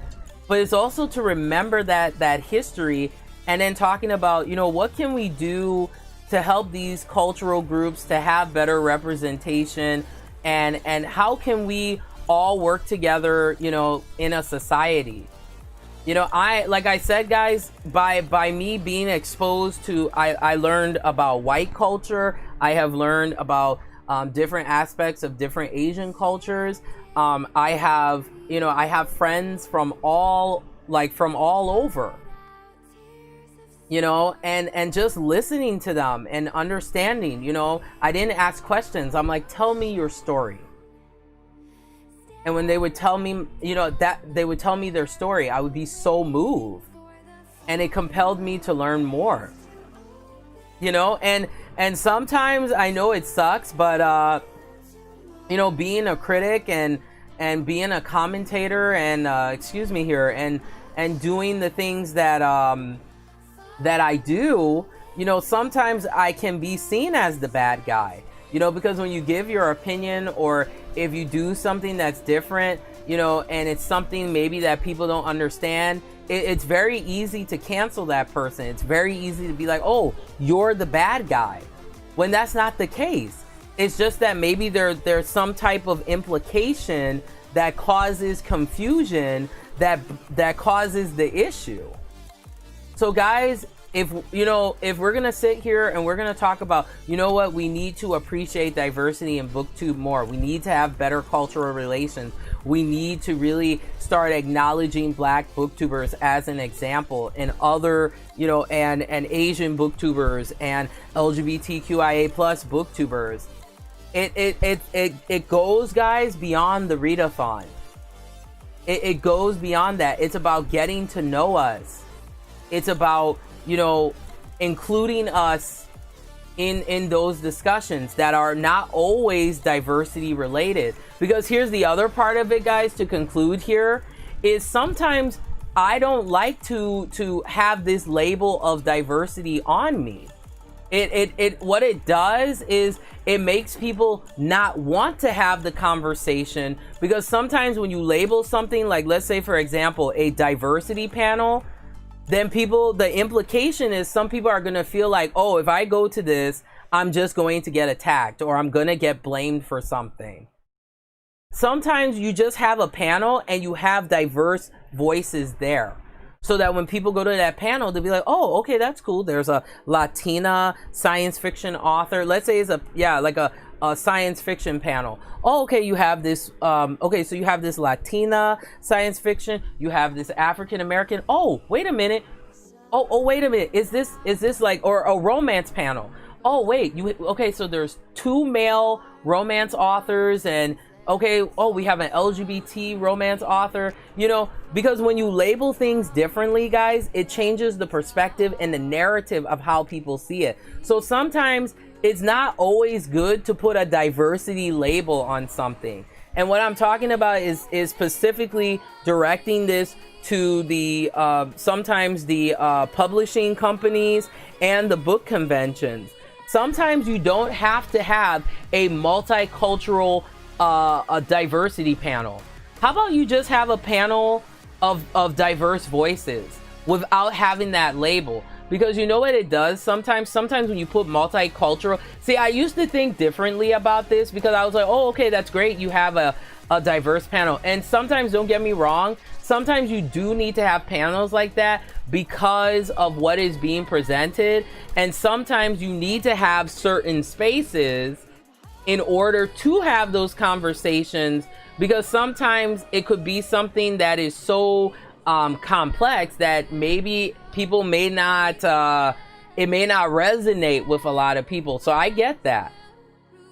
but it's also to remember that history and then talking about, you know, what can we do to help these cultural groups to have better representation, and how can we all work together, you know, in a society. You know, like I said, guys, by me being exposed to, I learned about white culture. I have learned about different aspects of different Asian cultures. I have friends from all over, you know, and just listening to them and understanding, you know, I didn't ask questions. I'm like, tell me your story. And when they would tell me, you know, that they would tell me their story, I would be so moved, and it compelled me to learn more, you know. And sometimes I know it sucks, but you know, being a critic and being a commentator and and doing the things that I do, you know, sometimes I can be seen as the bad guy, you know, because when you give your opinion, or if you do something that's different, you know, and it's something maybe that people don't understand, it's very easy to cancel that person. It's very easy to be like, oh, you're the bad guy, when that's not the case. It's just that maybe there's some type of implication that causes confusion, that causes the issue. So guys, if we're gonna sit here and we're gonna talk about, you know what, we need to appreciate diversity in BookTube more. We need to have better cultural relations. We need to really start acknowledging Black booktubers as an example, and other, you know, and Asian booktubers and LGBTQIA plus booktubers. It goes, guys, beyond the readathon. It goes beyond that. It's about getting to know us. It's about, you know, including us in those discussions that are not always diversity related. Because here's the other part of it, guys, to conclude here, is sometimes I don't like to have this label of diversity on me. What it does is it makes people not want to have the conversation, because sometimes when you label something, like, let's say for example, a diversity panel, then the implication is some people are going to feel like, oh, if I go to this, I'm just going to get attacked, or I'm going to get blamed for something. Sometimes you just have a panel and you have diverse voices there, so that when people go to that panel, they'll be like, oh, okay, that's cool. There's a Latina science fiction author. Let's say it's a science fiction panel. Oh, okay, you have this, okay, so you have this Latina science fiction, you have this African American. Oh, wait a minute. Oh, wait a minute. Is this like, or a romance panel? Oh, wait, okay, so there's 2 male romance authors, and okay, oh, we have an LGBT romance author, you know, because when you label things differently, guys, it changes the perspective and the narrative of how people see it. So sometimes it's not always good to put a diversity label on something. And what I'm talking about is specifically directing this to the sometimes the publishing companies and the book conventions. Sometimes you don't have to have a multicultural a diversity panel. How about you just have a panel of diverse voices without having that label? Because you know what it does sometimes when you put multicultural, see, I used to think differently about this, because I was like, oh, okay, that's great, you have a diverse panel. And sometimes, don't get me wrong, sometimes you do need to have panels like that because of what is being presented, and sometimes you need to have certain spaces in order to have those conversations, because sometimes it could be something that is so complex that maybe people may not, it may not resonate with a lot of people. So I get that.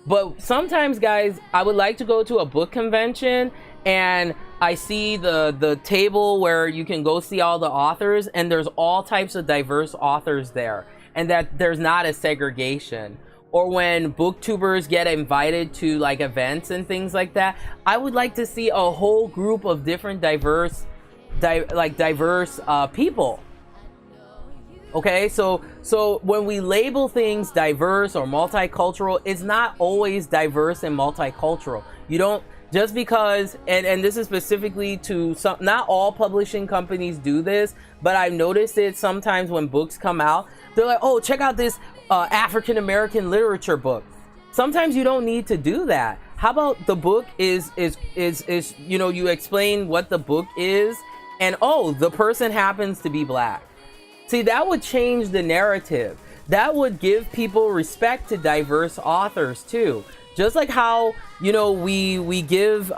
But sometimes, guys, I would like to go to a book convention and I see the table where you can go see all the authors, and there's all types of diverse authors there, and that there's not a segregation. Or when booktubers get invited to like events and things like that, I would like to see a whole group of different diverse people. Okay, so when we label things diverse or multicultural, it's not always diverse and multicultural. You don't Just because, and this is specifically to some, not all publishing companies do this, but I've noticed it sometimes when books come out. They're like, oh, check out this African American literature book. Sometimes you don't need to do that. How about the book is you know, you explain what the book is, and oh, the person happens to be black. See, that would change the narrative. That would give people respect to diverse authors too. Just like how, you know, we give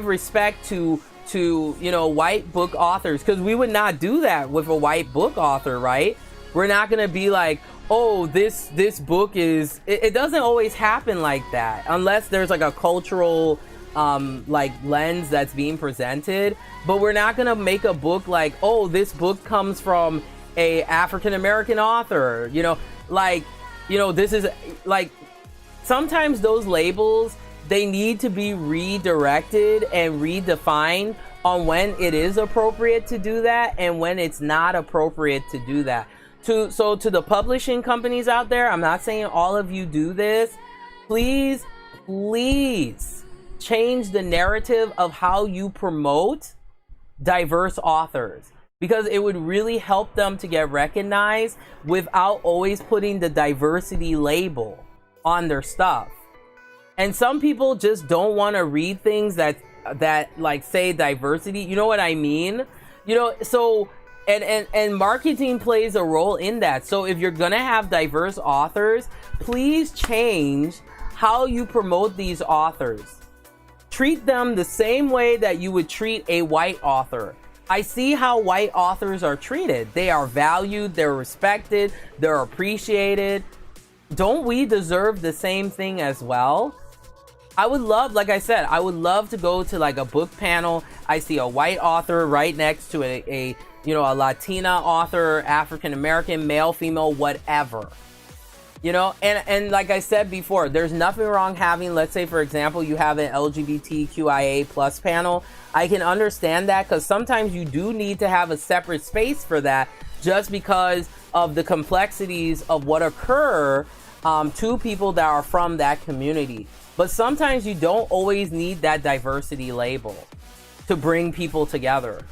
respect to you know, white book authors, because we would not do that with a white book author, right? We're not gonna be like, oh, this book is, it doesn't always happen like that unless there's like a cultural like lens that's being presented. But we're not gonna make a book like, oh, this book comes from a African American author, you know, like, you know, this is like, sometimes those labels, they need to be redirected and redefined on when it is appropriate to do that and when it's not appropriate to do that. So to the publishing companies out there, I'm not saying all of you do this. Please change the narrative of how you promote diverse authors, because it would really help them to get recognized without always putting the diversity label on their stuff. And some people just don't want to read things that like say diversity, you know what I mean? You know, so and marketing plays a role in that. So if you're gonna have diverse authors, please change how you promote these authors. Treat them the same way that you would treat a white author. I see how white authors are treated. They are valued, they're respected, they're appreciated. Don't we deserve the same thing as well? I would love, like I said, I would love to go to like a book panel. I see a white author right next to a you know, a Latina author, African American, male, female, whatever. You know, and like I said before, there's nothing wrong having, let's say for example, you have an LGBTQIA plus panel. I can understand that, because sometimes you do need to have a separate space for that, just because of the complexities of what occur to people that are from that community. But sometimes you don't always need that diversity label to bring people together.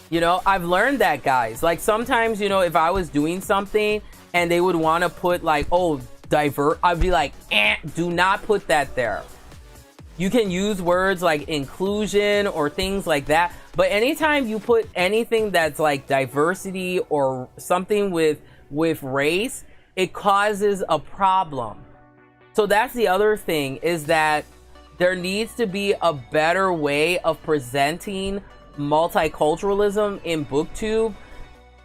You know, I've learned that, guys. Like sometimes, you know, if I was doing something and they would want to put like, oh, divert, I'd be like, do not put that there. You can use words like inclusion or things like that. But anytime you put anything that's like diversity or something with race, it causes a problem. So that's the other thing, is that there needs to be a better way of presenting multiculturalism in BookTube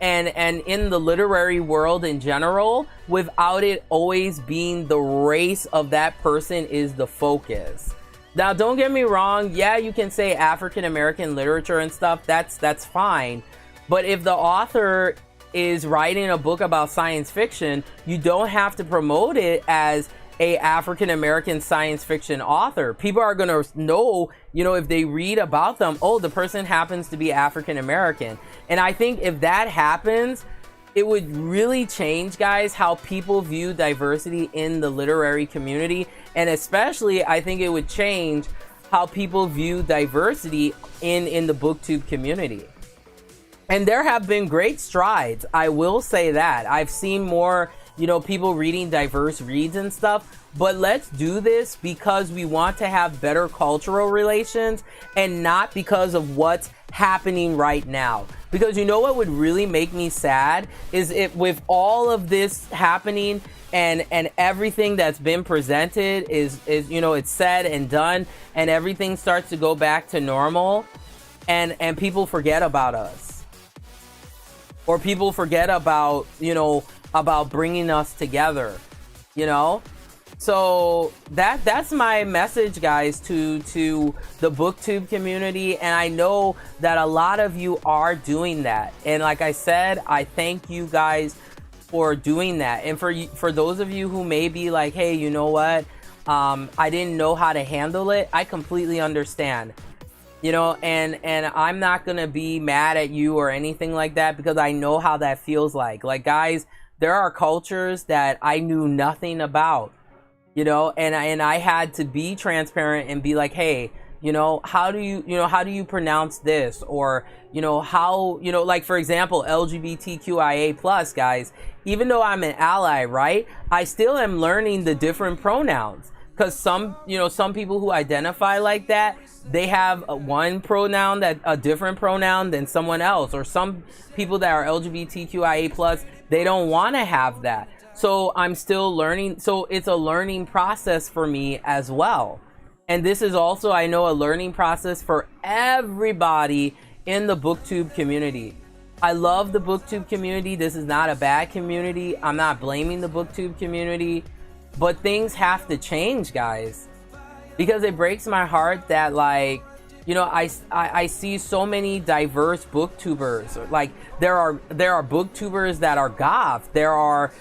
and in the literary world in general, without it always being the race of that person is the focus. Now, don't get me wrong. Yeah, you can say African American literature and stuff. That's fine. But if the author is writing a book about science fiction, you don't have to promote it as a African American science fiction author. People are gonna know, you know, if they read about them, oh, the person happens to be African American. And I think if that happens, it would really change, guys, how people view diversity in the literary community. And especially, I think it would change how people view diversity in the BookTube community. And there have been great strides, I will say that. I've seen more, you know, people reading diverse reads and stuff. But let's do this because we want to have better cultural relations, and not because of what's happening right now. Because you know what would really make me sad is if, with all of this happening and everything that's been presented is you know, it's said and done, and everything starts to go back to normal, and people forget about us, or people forget about, you know, about bringing us together, you know. So that's my message, guys, to the BookTube community. And I know that a lot of you are doing that, and like I said, I thank you guys for doing that. And for those of you who may be like, hey, you know what, I didn't know how to handle it, I completely understand, you know. And I'm not gonna be mad at you or anything like that, because I know how that feels like, guys, there are cultures that I knew nothing about. you know, and I had to be transparent and be like, hey, you know, how do you pronounce this? Or, you know, how, you know, like for example, LGBTQIA plus guys, even though I'm an ally, right, I still am learning the different pronouns. Because some, you know, some people who identify like that, they have one pronoun, that a different pronoun than someone else. Or some people that are LGBTQIA plus, they don't want to have that. So I'm still learning. So it's a learning process for me as well. And this is also, I know, a learning process for everybody in the BookTube community. I love the BookTube community. This is not a bad community. I'm not blaming the BookTube community. But things have to change, guys, because it breaks my heart that, like, you know, I see so many diverse booktubers. Like there are booktubers that are goth. There are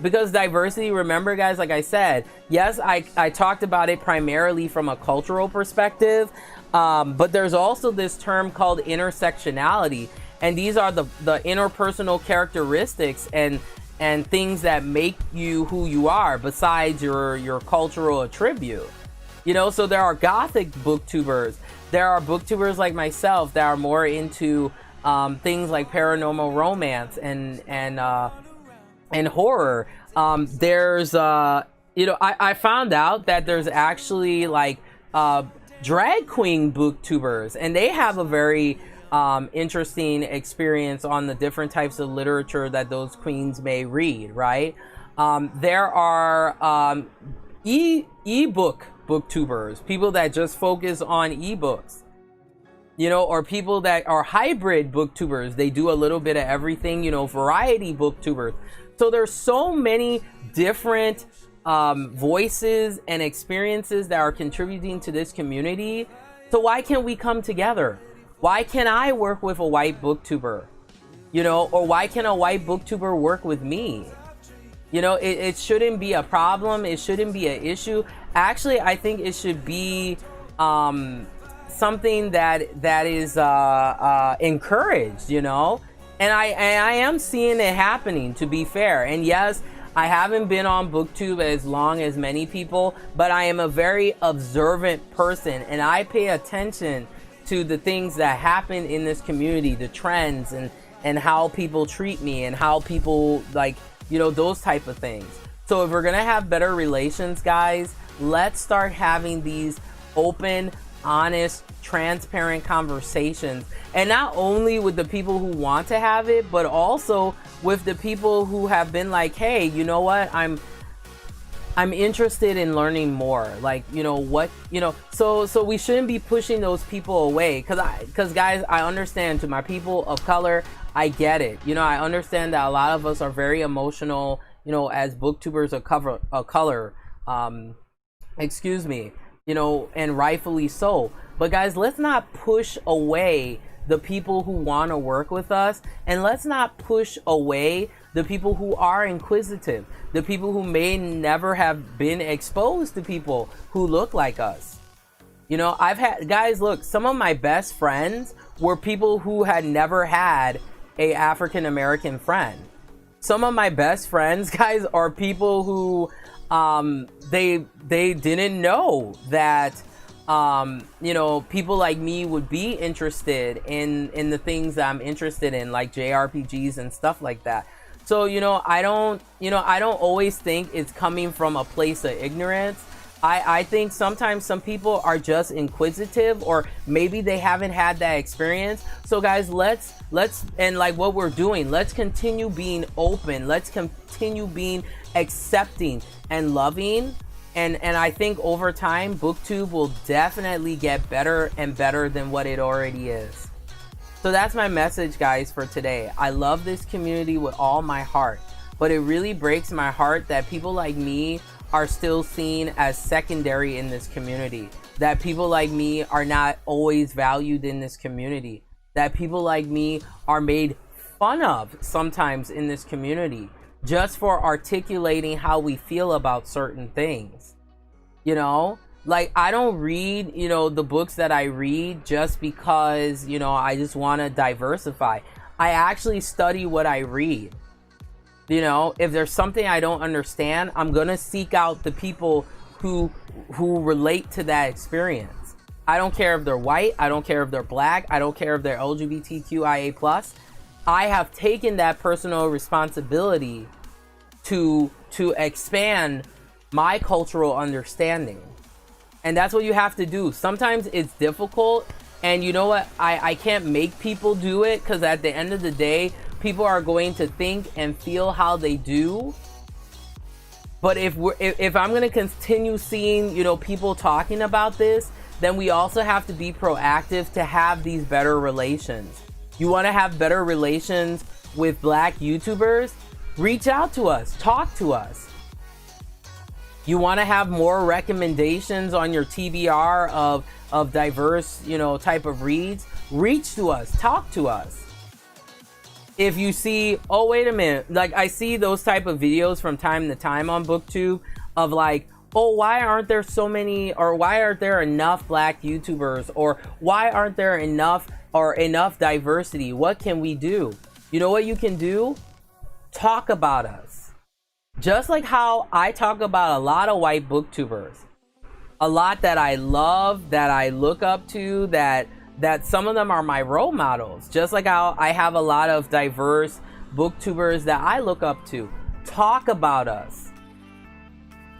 because diversity, remember guys, like I said, yes, I talked about it primarily from a cultural perspective, but there's also this term called intersectionality, and these are the interpersonal characteristics and things that make you who you are besides your cultural attribute. You know, so there are gothic booktubers. There are booktubers like myself that are more into things like paranormal romance and horror. There's you know, I found out that there's actually like drag queen booktubers, and they have a very interesting experience on the different types of literature that those queens may read, right? There are ebook booktubers, people that just focus on ebooks, you know, or people that are hybrid booktubers. They do a little bit of everything, you know, variety booktubers. So there's so many different voices and experiences that are contributing to this community. So why can't we come together? Why can't I work with a white booktuber? You know, or why can't a white booktuber work with me? You know, it shouldn't be a problem. It shouldn't be an issue. Actually, I think it should be something that is encouraged, you know? And I am seeing it happening, to be fair. And yes, I haven't been on BookTube as long as many people, but I am a very observant person, and I pay attention to the things that happen in this community, the trends and how people treat me and how people, like, you know, those type of things. So if we're gonna have better relations, guys, let's start having these open, honest, transparent conversations, and not only with the people who want to have it, but also with the people who have been like, hey, you know what, I'm interested in learning more, like, you know what, you know, so we shouldn't be pushing those people away, because guys, I understand, to my people of color, I get it, you know, I understand that a lot of us are very emotional, you know, as booktubers of color, excuse me, you know, and rightfully so. But guys, let's not push away the people who want to work with us, and let's not push away the people who are inquisitive, the people who may never have been exposed to people who look like us. You know, I've had, guys, look, some of my best friends were people who had never had a African American friend. Some of my best friends, guys, are people who they didn't know that you know, people like me would be interested in the things that I'm interested in, like JRPGs and stuff like that. So, you know, I don't always think it's coming from a place of ignorance. I think sometimes some people are just inquisitive, or maybe they haven't had that experience. So guys, let's and like what we're doing, let's continue being open, let's continue being accepting and loving, and I think over time BookTube will definitely get better and better than what it already is. So that's my message, guys, for today. I love this community with all my heart, but it really breaks my heart that people like me are still seen as secondary in this community, that people like me are not always valued in this community, that people like me are made fun of sometimes in this community just for articulating how we feel about certain things. You know, like, I don't read, you know, the books that I read just because, you know, I just want to diversify. I actually study what I read. You know, if there's something I don't understand, I'm gonna seek out the people who relate to that experience. I don't care if they're white, I don't care if they're black, I don't care if they're LGBTQIA+. I have taken that personal responsibility to expand my cultural understanding. And that's what you have to do. Sometimes it's difficult, and you know what? I can't make people do it, because at the end of the day, people are going to think and feel how they do. But if I'm going to continue seeing, you know, people talking about this, then we also have to be proactive to have these better relations. You want to have better relations with Black YouTubers? Reach out to us, talk to us. You want to have more recommendations on your TBR of diverse, you know, type of reads? Reach to us, talk to us. If you see, oh, wait a minute, like I see those type of videos from time to time on BookTube of like, oh, why aren't there so many, or why aren't there enough Black YouTubers, or why aren't there enough diversity? What can we do? You know what you can do? Talk about us. Just like how I talk about a lot of white booktubers, a lot that I love, that I look up to, that some of them are my role models. Just like how I have a lot of diverse booktubers that I look up to. Talk about us.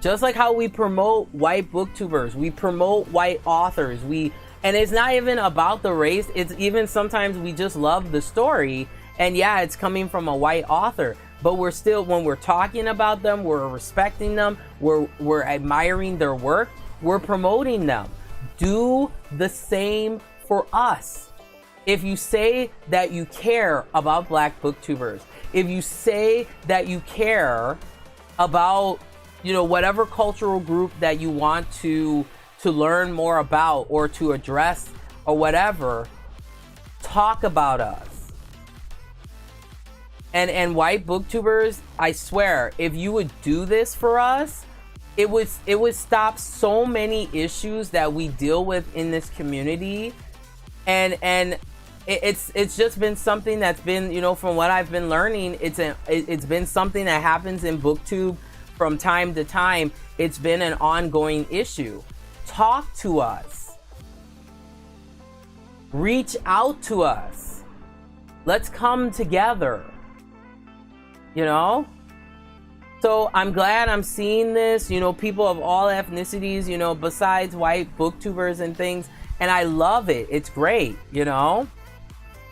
Just like how we promote white booktubers, we promote white authors. And it's not even about the race. It's even sometimes we just love the story. And yeah, it's coming from a white author. But we're still, when we're talking about them, we're respecting them, we're admiring their work, we're promoting them. Do the same for us. If you say that you care about Black booktubers, if you say that you care about, you know, whatever cultural group that you want to learn more about or to address or whatever, talk about us. And white booktubers, I swear, if you would do this for us, it would stop so many issues that we deal with in this community. And it's just been something that's been, you know, from what I've been learning, it's been something that happens in BookTube from time to time. It's been an ongoing issue. Talk to us. Reach out to us. Let's come together. You know? So I'm glad I'm seeing this, you know, people of all ethnicities, you know, besides white booktubers and things. And I love it. It's great, you know?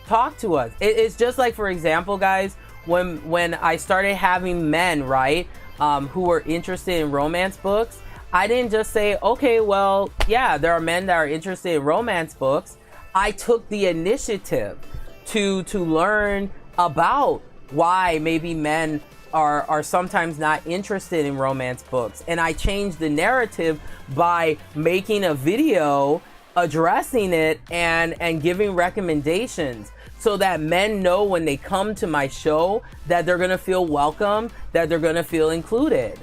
Talk to us. It's just like, for example, guys, when I started having men, right, who were interested in romance books, I didn't just say, okay, well, yeah, there are men that are interested in romance books. I took the initiative to learn about why maybe men are sometimes not interested in romance books. And I changed the narrative by making a video addressing it and giving recommendations, so that men know when they come to my show that they're gonna feel welcome, that they're gonna feel included.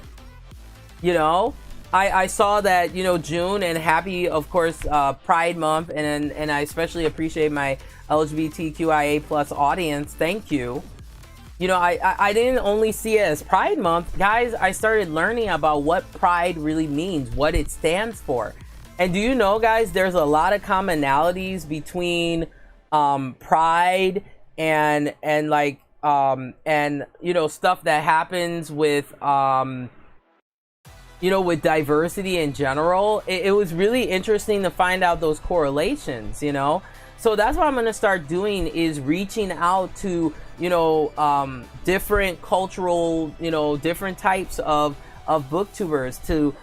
You know, I saw that, you know, June, and happy, of course, Pride Month, and I especially appreciate my LGBTQIA+ audience. Thank you. You know, I didn't only see it as Pride Month. Guys, I started learning about what Pride really means, what it stands for. And do you know, guys, there's a lot of commonalities between Pride and like, and, you know, stuff that happens with, you know, with diversity in general. It was really interesting to find out those correlations, you know? So that's what I'm going to start doing, is reaching out to, you know, different cultural, you know, different types of booktubers to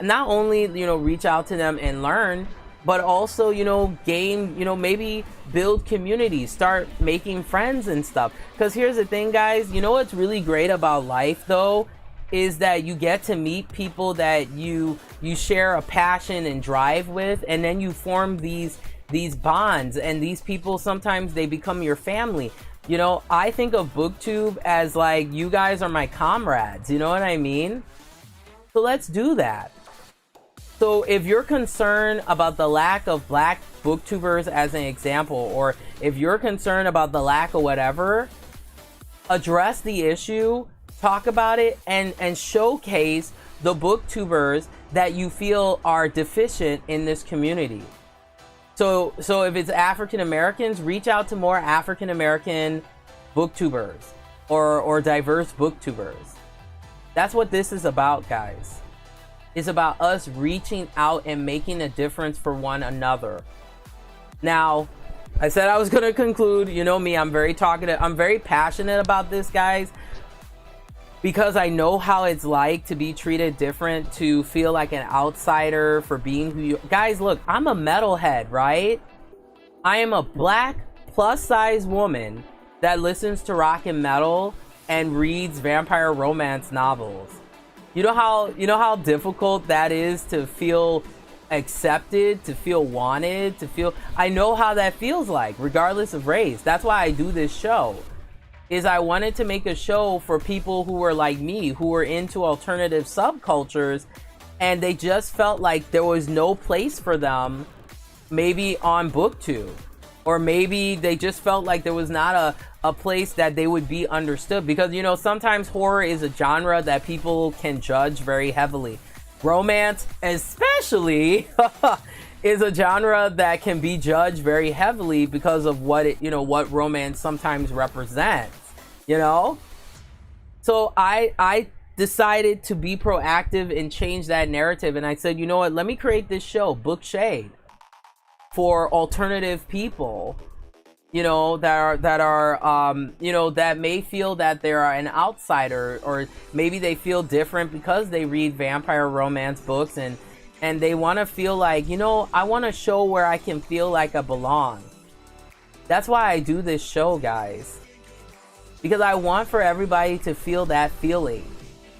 not only, you know, reach out to them and learn, but also, you know, gain, you know, maybe build communities, start making friends and stuff. Because here's the thing, guys, you know what's really great about life, though, is that you get to meet people that you share a passion and drive with, and then you form these bonds, and these people, sometimes they become your family. You know, I think of BookTube as like, you guys are my comrades, you know what I mean? So let's do that. So if you're concerned about the lack of Black booktubers, as an example, or if you're concerned about the lack of whatever, address the issue, talk about it, and showcase the booktubers that you feel are deficient in this community. So if it's African Americans, reach out to more African American booktubers or diverse booktubers. That's what this is about, guys. It's about us reaching out and making a difference for one another. Now, I said I was going to conclude. You know me, I'm very talkative. I'm very passionate about this, guys, because I know how it's like to be treated different, to feel like an outsider for being who you... Guys, look, I'm a metalhead, right? I am a black plus-size woman that listens to rock and metal and reads vampire romance novels. You know how difficult that is to feel accepted, to feel wanted, to feel... I know how that feels like, regardless of race. That's why I do this show. Is I wanted to make a show for people who were like me, who were into alternative subcultures, and they just felt like there was no place for them, maybe on BookTube, or maybe they just felt like there was not a place that they would be understood, because, you know, sometimes horror is a genre that people can judge very heavily. Romance, especially, is a genre that can be judged very heavily because of what it, you know, what romance sometimes represents, you know? So I decided to be proactive and change that narrative, and I said, you know what, let me create this show, Book Shade, for alternative people, you know, that are you know, that may feel that they're an outsider, or maybe they feel different because they read vampire romance books, and they want to feel like, you know, I want a show where I can feel like I belong. That's why I do this show, guys, because I want for everybody to feel that feeling,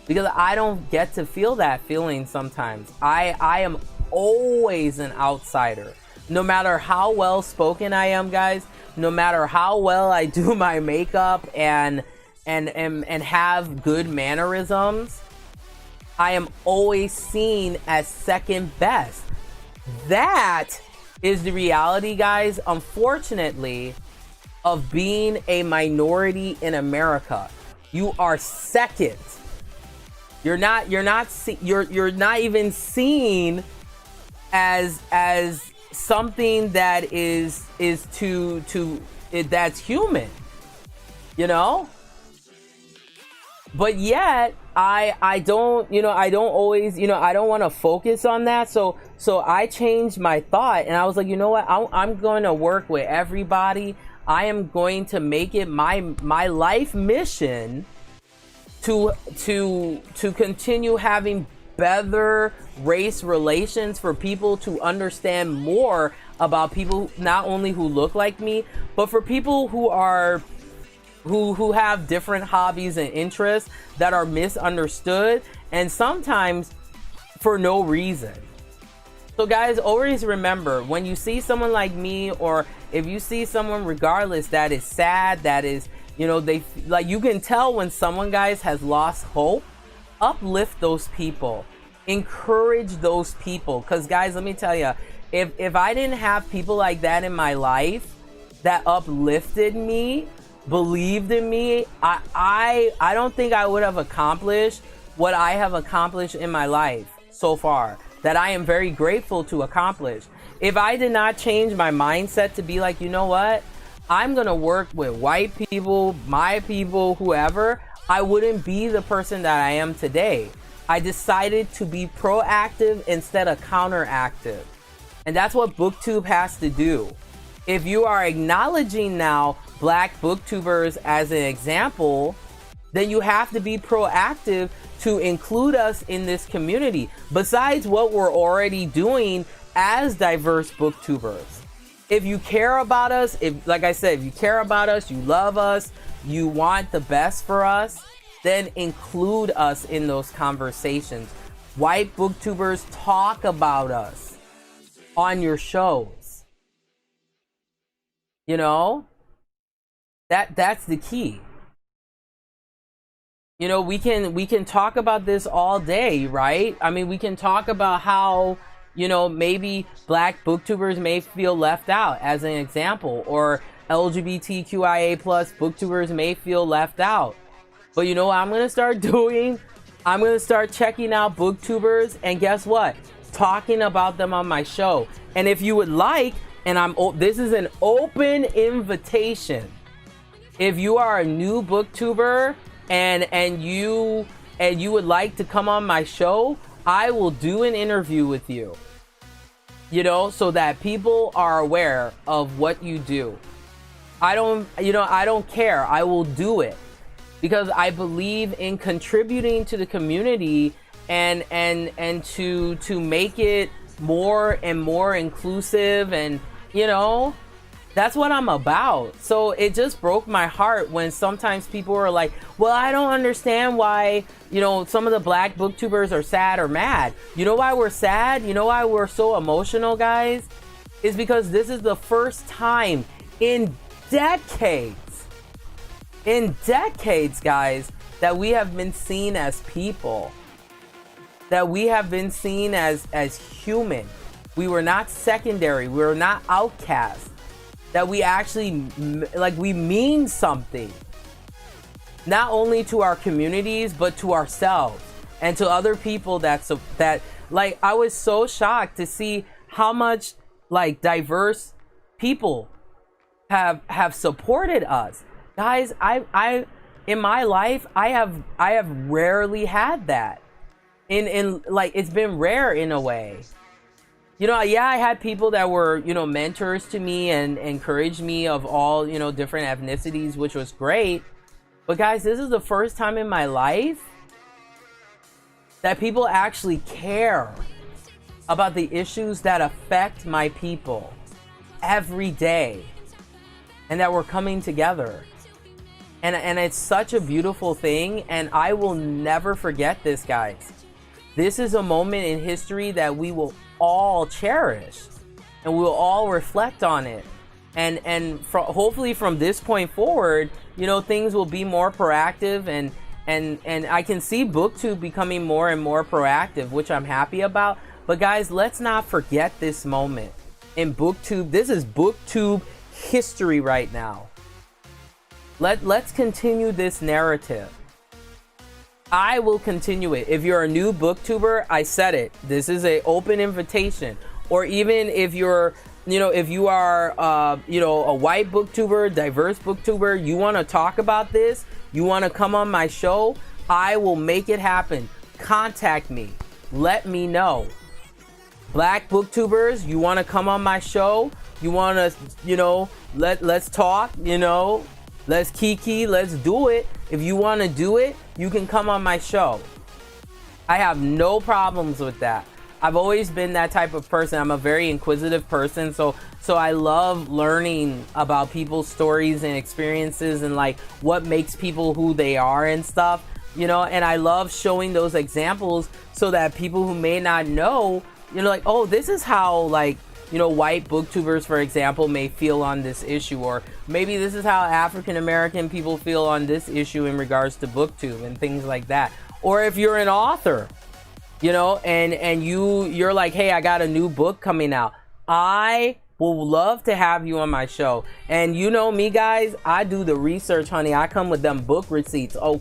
because I don't get to feel that feeling sometimes. I am always an outsider, no matter how well spoken I am, guys. No matter how well I do my makeup and have good mannerisms, I am always seen as second best. That is the reality, guys, unfortunately, of being a minority in America. You are second. You're not even seen as something that is that's human, you know? But yet I don't, you know, I don't always, you know, I don't want to focus on that. So I changed my thought, and I was like, you know what, I'm going to work with everybody. I am going to make it my life mission to continue having better race relations, for people to understand more about people not only who look like me, but for people who have different hobbies and interests that are misunderstood, and sometimes for no reason. So guys, always remember, when you see someone like me, or if you see someone regardless that is sad, that is, you know, they, like, you can tell when someone, guys, has lost hope, uplift those people, encourage those people, because guys, let me tell you, if I didn't have people like that in my life that uplifted me, believed in me, I don't think I would have accomplished what I have accomplished in my life so far, that I am very grateful to accomplish. If I did not change my mindset to be like, you know what, I'm gonna work with white people, my people, whoever, I wouldn't be the person that I am today. I decided to be proactive instead of counteractive. And that's what BookTube has to do. If you are acknowledging now black booktubers as an example, then you have to be proactive to include us in this community, besides what we're already doing as diverse booktubers. If you care about us, if, like I said, if you care about us, you love us, you want the best for us, then include us in those conversations. White booktubers, talk about us on your shows. You know, that's the key. You know, we can talk about this all day, right? I mean, we can talk about how, you know, maybe black booktubers may feel left out, as an example, or LGBTQIA plus booktubers may feel left out. But you know what I'm gonna start doing? I'm going to start checking out booktubers and guess what? Talking about them on my show. And if you would like, and this is an open invitation. If you are a new booktuber and you would like to come on my show, I will do an interview with you. You know, so that people are aware of what you do. I don't care. I will do it because I believe in contributing to the community and to make it more and more inclusive, and you know, that's what I'm about. So it just broke my heart when sometimes people are like, well, I don't understand why, you know, some of the black booktubers are sad or mad. You know why we're sad? You know why we're so emotional, guys? Is because this is the first time in decades, guys, that we have been seen as people, that we have been seen as human. We were not secondary. We were not outcasts. That we actually, like, we mean something, not only to our communities but to ourselves and to other people. That like, I was so shocked to see how much like diverse people have supported us, guys. I in my life I have rarely had that. In like, it's been rare in a way. You know, yeah, I had people that were, you know, mentors to me and encouraged me of all, you know, different ethnicities, which was great. But guys, this is the first time in my life that people actually care about the issues that affect my people every day, and that we're coming together. And it's such a beautiful thing, and I will never forget this, guys. This is a moment in history that we will all cherish, and we'll all reflect on it, and hopefully from this point forward, you know, things will be more proactive, and I can see BookTube becoming more and more proactive, which I'm happy about. But guys, let's not forget this moment in BookTube. This is BookTube history right now. Let's continue this narrative. I will continue it. If you're a new booktuber, I said it. This is an open invitation. Or even if you're, you know, if you are, you know, a white booktuber, diverse booktuber, you want to talk about this, you want to come on my show, I will make it happen. Contact me. Let me know. Black booktubers, you want to come on my show? You want to, you know, let's talk, you know, let's kiki, let's do it. If you want to do it, you can come on my show. I have no problems with that. I've always been that type of person. I'm a very inquisitive person, so I love learning about people's stories and experiences and like what makes people who they are and stuff, you know, and I love showing those examples so that people who may not know, you know, like, oh, this is how, like, you know, white booktubers, for example, may feel on this issue, or maybe this is how African American people feel on this issue in regards to BookTube and things like that. Or if you're an author, you know, and you're like, hey, I got a new book coming out, I will love to have you on my show. And you know me, guys, I do the research, honey. I come with them book receipts. Oh,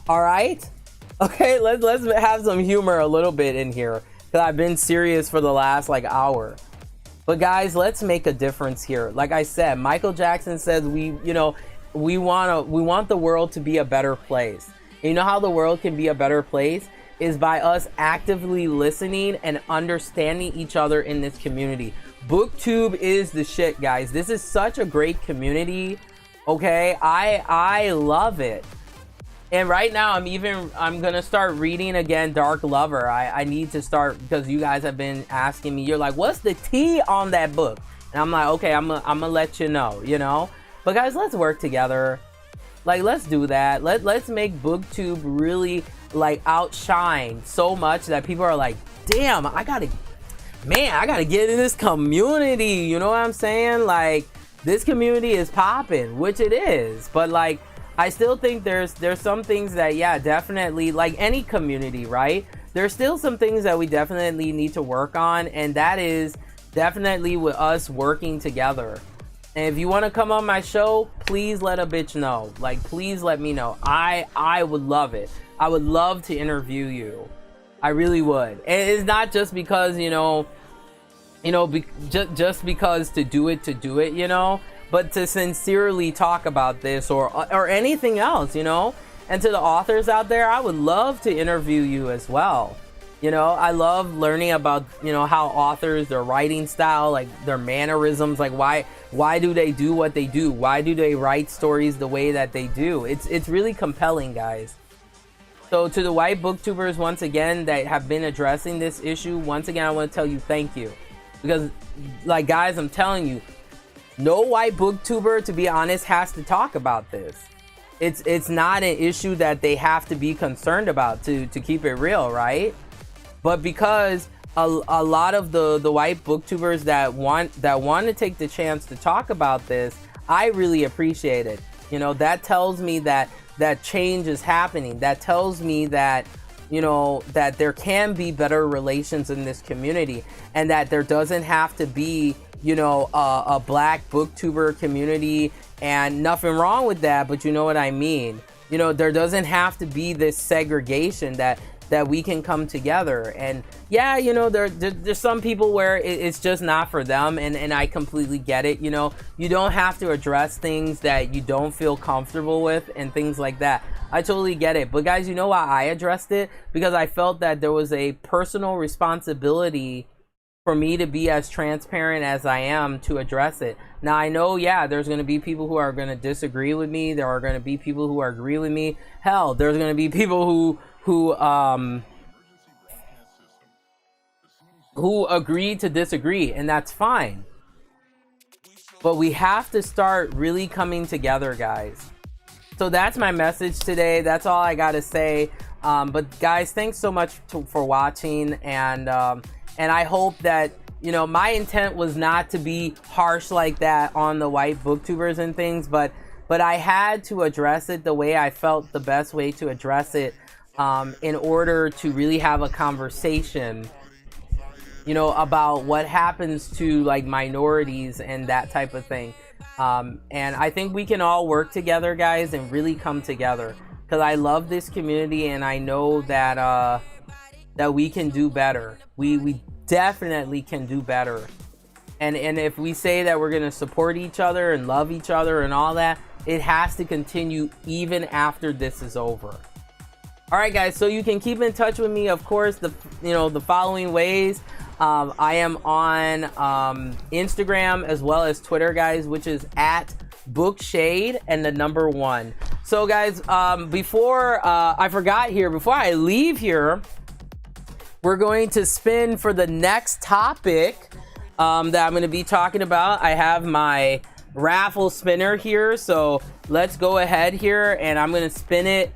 all right, okay, let's have some humor a little bit in here, because I've been serious for the last like hour. But guys, let's make a difference here. Like I said, Michael Jackson says we want the world to be a better place. And you know how the world can be a better place is by us actively listening and understanding each other in this community. BookTube is the shit, guys. This is such a great community. Okay, I love it. And right now I'm gonna start reading again Dark Lover. I need to start, because you guys have been asking me, you're like, what's the tea on that book? And I'm like, okay, I'm gonna let you know, you know. But guys, let's work together. Like, let's do that. Let's make BookTube really like outshine so much that people are like, damn, I gotta get in this community. You know what I'm saying? Like, this community is popping, which it is, but like, I still think there's some things that, yeah, definitely, like any community, right? There's still some things that we definitely need to work on, and that is definitely with us working together And if you want to come on my show, please let a bitch know. Like, please let me know. I would love it. I would love to interview you. I really would. And it's not just because, just because to do it, but to sincerely talk about this or anything else, And to the authors out there, I would love to interview you as well. I love learning about, how authors, their writing style, like their mannerisms, like why do they do what they do? Why do they write stories the way that they do? It's really compelling, guys. So to the white booktubers, once again, that have been addressing this issue, once again, I want to tell you thank you. Because, like, guys, I'm telling you, no white booktuber, to be honest, has to talk about this. It's not an issue that they have to be concerned about, to keep it real, right? But because a lot of the white booktubers that want to take the chance to talk about this, I really appreciate it. That tells me that change is happening. That tells me that that there can be better relations in this community, and that there doesn't have to be a black booktuber community, and nothing wrong with that, but you know what I mean. There doesn't have to be this segregation, that we can come together. And yeah, there's some people where it's just not for them, and I completely get it. You don't have to address things that you don't feel comfortable with and things like that. I totally get it. But guys, you know why I addressed it? Because I felt that there was a personal responsibility for me to be as transparent as I am to address it. Now, I know, yeah, there's going to be people who are going to disagree with me. There are going to be people who agree with me. Hell, there's going to be people who agree to disagree, and that's fine. But we have to start really coming together, guys. So that's my message today. That's all I got to say. But guys, thanks so much for watching, and I hope that my intent was not to be harsh like that on the white booktubers and things, but I had to address it the way I felt the best way to address it, in order to really have a conversation, about what happens to like minorities and that type of thing. And I think we can all work together, guys, and really come together, because I love this community, and I know that that we can do better. We definitely can do better. And if we say that we're going to support each other and love each other and all that, it has to continue even after this is over. All right, guys, so you can keep in touch with me, of course, the following ways. I am on Instagram as well as Twitter, guys, which is at bookshade and the number 1. So, guys, before I forgot here, before I leave here, we're going to spin for the next topic that I'm going to be talking about. I have my raffle spinner here, so let's go ahead here, and I'm going to spin it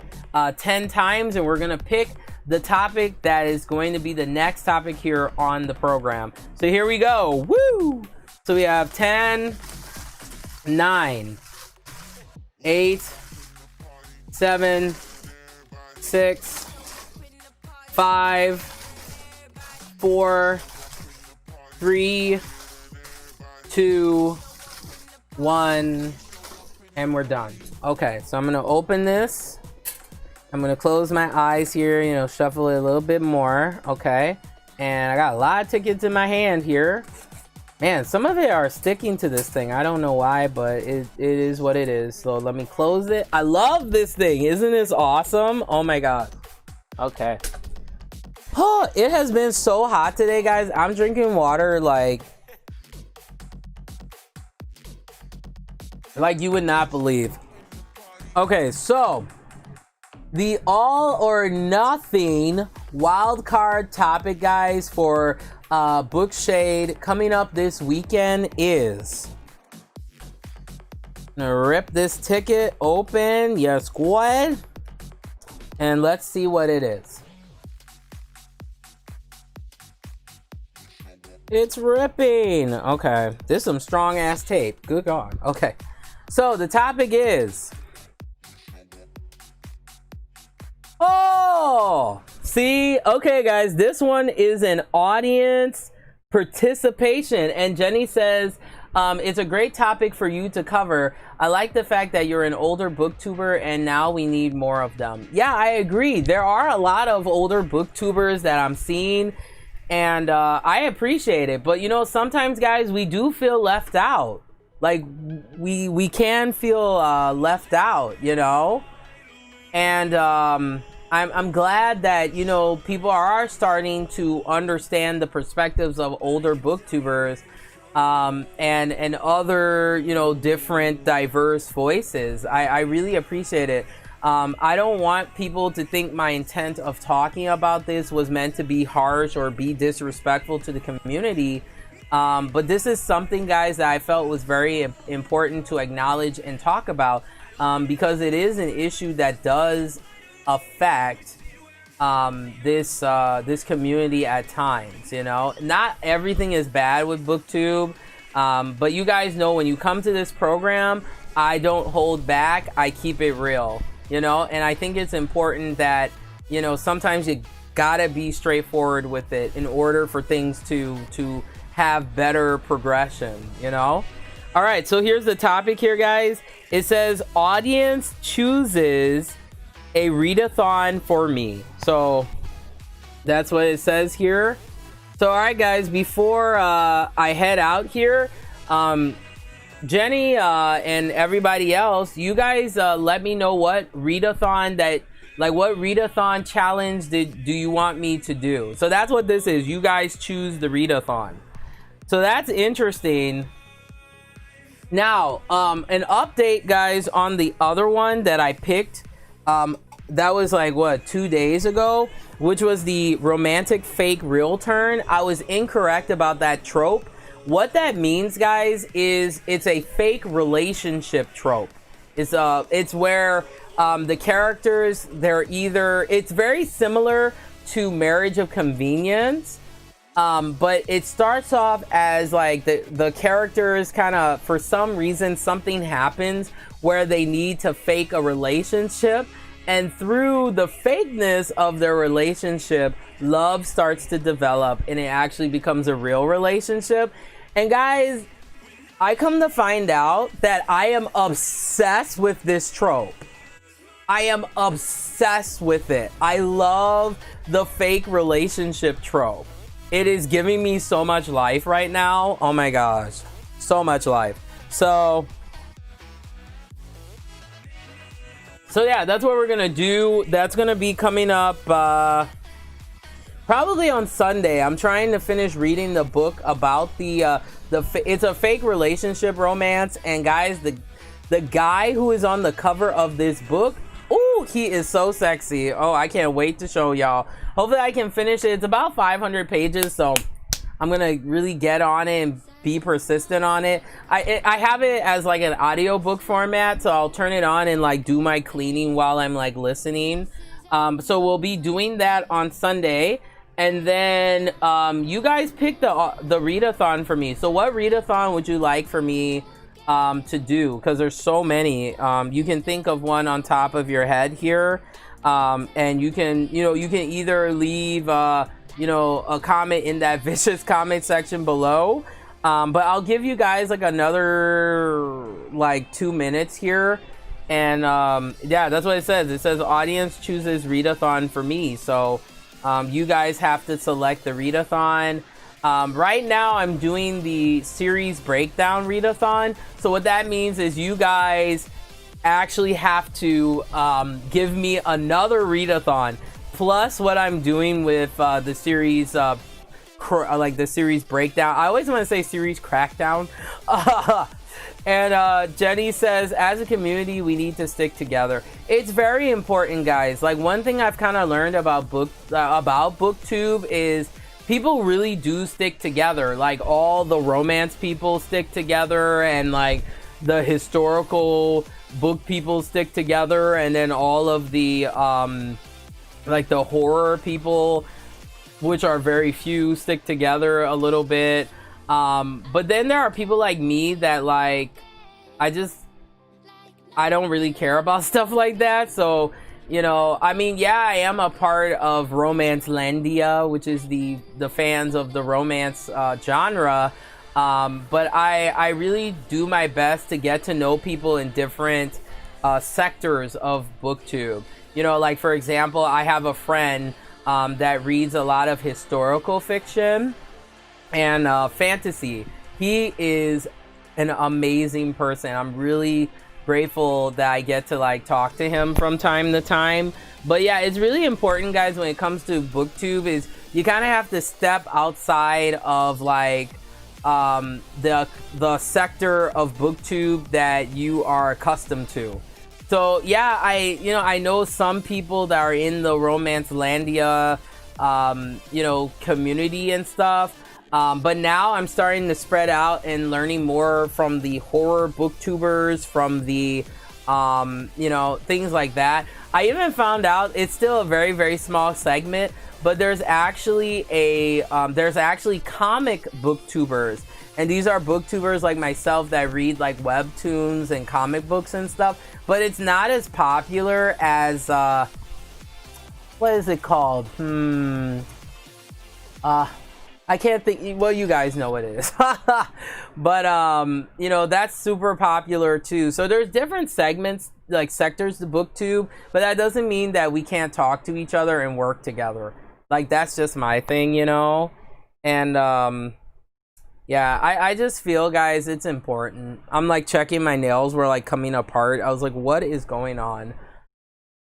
10 times, and we're going to pick the topic that is going to be the next topic here on the program. So here we go. Woo! So we have 10, 9, 8, 7, 6, 5, 4, 3, 2, 1, and we're done. Okay, so I'm gonna open this. I'm gonna close my eyes here, shuffle it a little bit more. Okay, and I got a lot of tickets in my hand here. Man, some of it are sticking to this thing. I don't know why, but it is what it is. So let me close it. I love this thing. Isn't this awesome? Oh my god. Okay. Oh, it has been so hot today, guys. I'm drinking water like you would not believe. Okay, so the all or nothing wild card topic, guys, for Bookshade coming up this weekend is, I'm gonna rip this ticket open. Yes, squad. And let's see what it is. It's ripping. Okay, this is some strong ass tape. Good God. Okay, so the topic is, oh, see, okay, guys, this one is an audience participation, and Jenny says, It's a great topic for you to cover. I like the fact that you're an older booktuber and now we need more of them. Yeah, I agree. There are a lot of older booktubers that I'm seeing, and I appreciate it. But you know, sometimes guys, we do feel left out. Like we can feel left out, you know? And I'm glad that, you know, people are starting to understand the perspectives of older booktubers and other, you know, different diverse voices. I really appreciate it. I don't want people to think my intent of talking about this was meant to be harsh or be disrespectful to the community. But this is something, guys, that I felt was very important to acknowledge and talk about, because it is an issue that does affect this community at times. You know, not everything is bad with BookTube, but you guys know when you come to this program, I don't hold back. I keep it real, you know, and I think it's important that, you know, sometimes you gotta be straightforward with it in order for things to have better progression, you know. All right, so here's the topic here, guys. It says audience chooses a readathon for me. So that's what it says here. So all right, guys, before I head out here, Jenny and everybody else, you guys let me know what readathon what readathon challenge do you want me to do. So that's what this is. You guys choose the readathon. So that's interesting. Now, an update, guys, on the other one that I picked. That was like, what, 2 days ago, which was the romantic fake real turn. I was incorrect about that trope. What that means, guys, is it's a fake relationship trope. It's where the characters, it's very similar to Marriage of Convenience. But it starts off as like the characters kind of, for some reason, something happens where they need to fake a relationship. And through the fakeness of their relationship, love starts to develop and it actually becomes a real relationship. And guys, I come to find out that I am obsessed with this trope. I am obsessed with it. I love the fake relationship trope. It is giving me so much life right now. Oh my gosh. So much life. So yeah, that's what we're gonna do. That's gonna be coming up probably on Sunday. I'm trying to finish reading the book about it's a fake relationship romance. And guys, the guy who is on the cover of this book, ooh, he is so sexy. Oh, I can't wait to show y'all. Hopefully I can finish it. It's about 500 pages, so I'm gonna really get on it and be persistent on it. I have it as like an audiobook format, so I'll turn it on and like do my cleaning while I'm like listening. So we'll be doing that on Sunday. And then you guys pick the readathon for me. So what readathon would you like for me to do? Because there's so many. You can think of one on top of your head here, and you can either leave a comment in that vicious comment section below, but I'll give you guys like another like 2 minutes here. And yeah, that's what it says. It says audience chooses readathon for me. So you guys have to select the readathon. Right now I'm doing the series breakdown readathon. So what that means is you guys actually have to give me another readathon plus what I'm doing with the series like the series breakdown. I always want to say series crackdown. And Jenny says, as a community, we need to stick together. It's very important, guys. Like, one thing I've kind of learned about BookTube is people really do stick together. Like, all the romance people stick together, and like the historical book people stick together, and then all of the like the horror people, which are very few, stick together a little bit. But then there are people like me that like I don't really care about stuff like that. So, you know, I mean, yeah, I am a part of Romance Landia, which is the fans of the romance genre. But I really do my best to get to know people in different sectors of BookTube. You know, like for example, I have a friend that reads a lot of historical fiction and fantasy. He is an amazing person. I'm really grateful that I get to like talk to him from time to time. But yeah, it's really important, guys, when it comes to BookTube, is you kind of have to step outside of like the sector of BookTube that you are accustomed to. So yeah, I know some people that are in the Romance Landia community and stuff. But now I'm starting to spread out and learning more from the horror booktubers, from the things like that. I even found out it's still a very, very small segment, but there's actually comic booktubers, and these are booktubers like myself that read like webtoons and comic books and stuff, but it's not as popular as what is it called? I can't think. Well, you guys know what it is. But that's super popular too. So there's different segments, like sectors to BookTube, but that doesn't mean that we can't talk to each other and work together. Like, that's just my thing, and yeah, I just feel, guys, it's important. I'm like checking my nails were like coming apart. I was like, what is going on?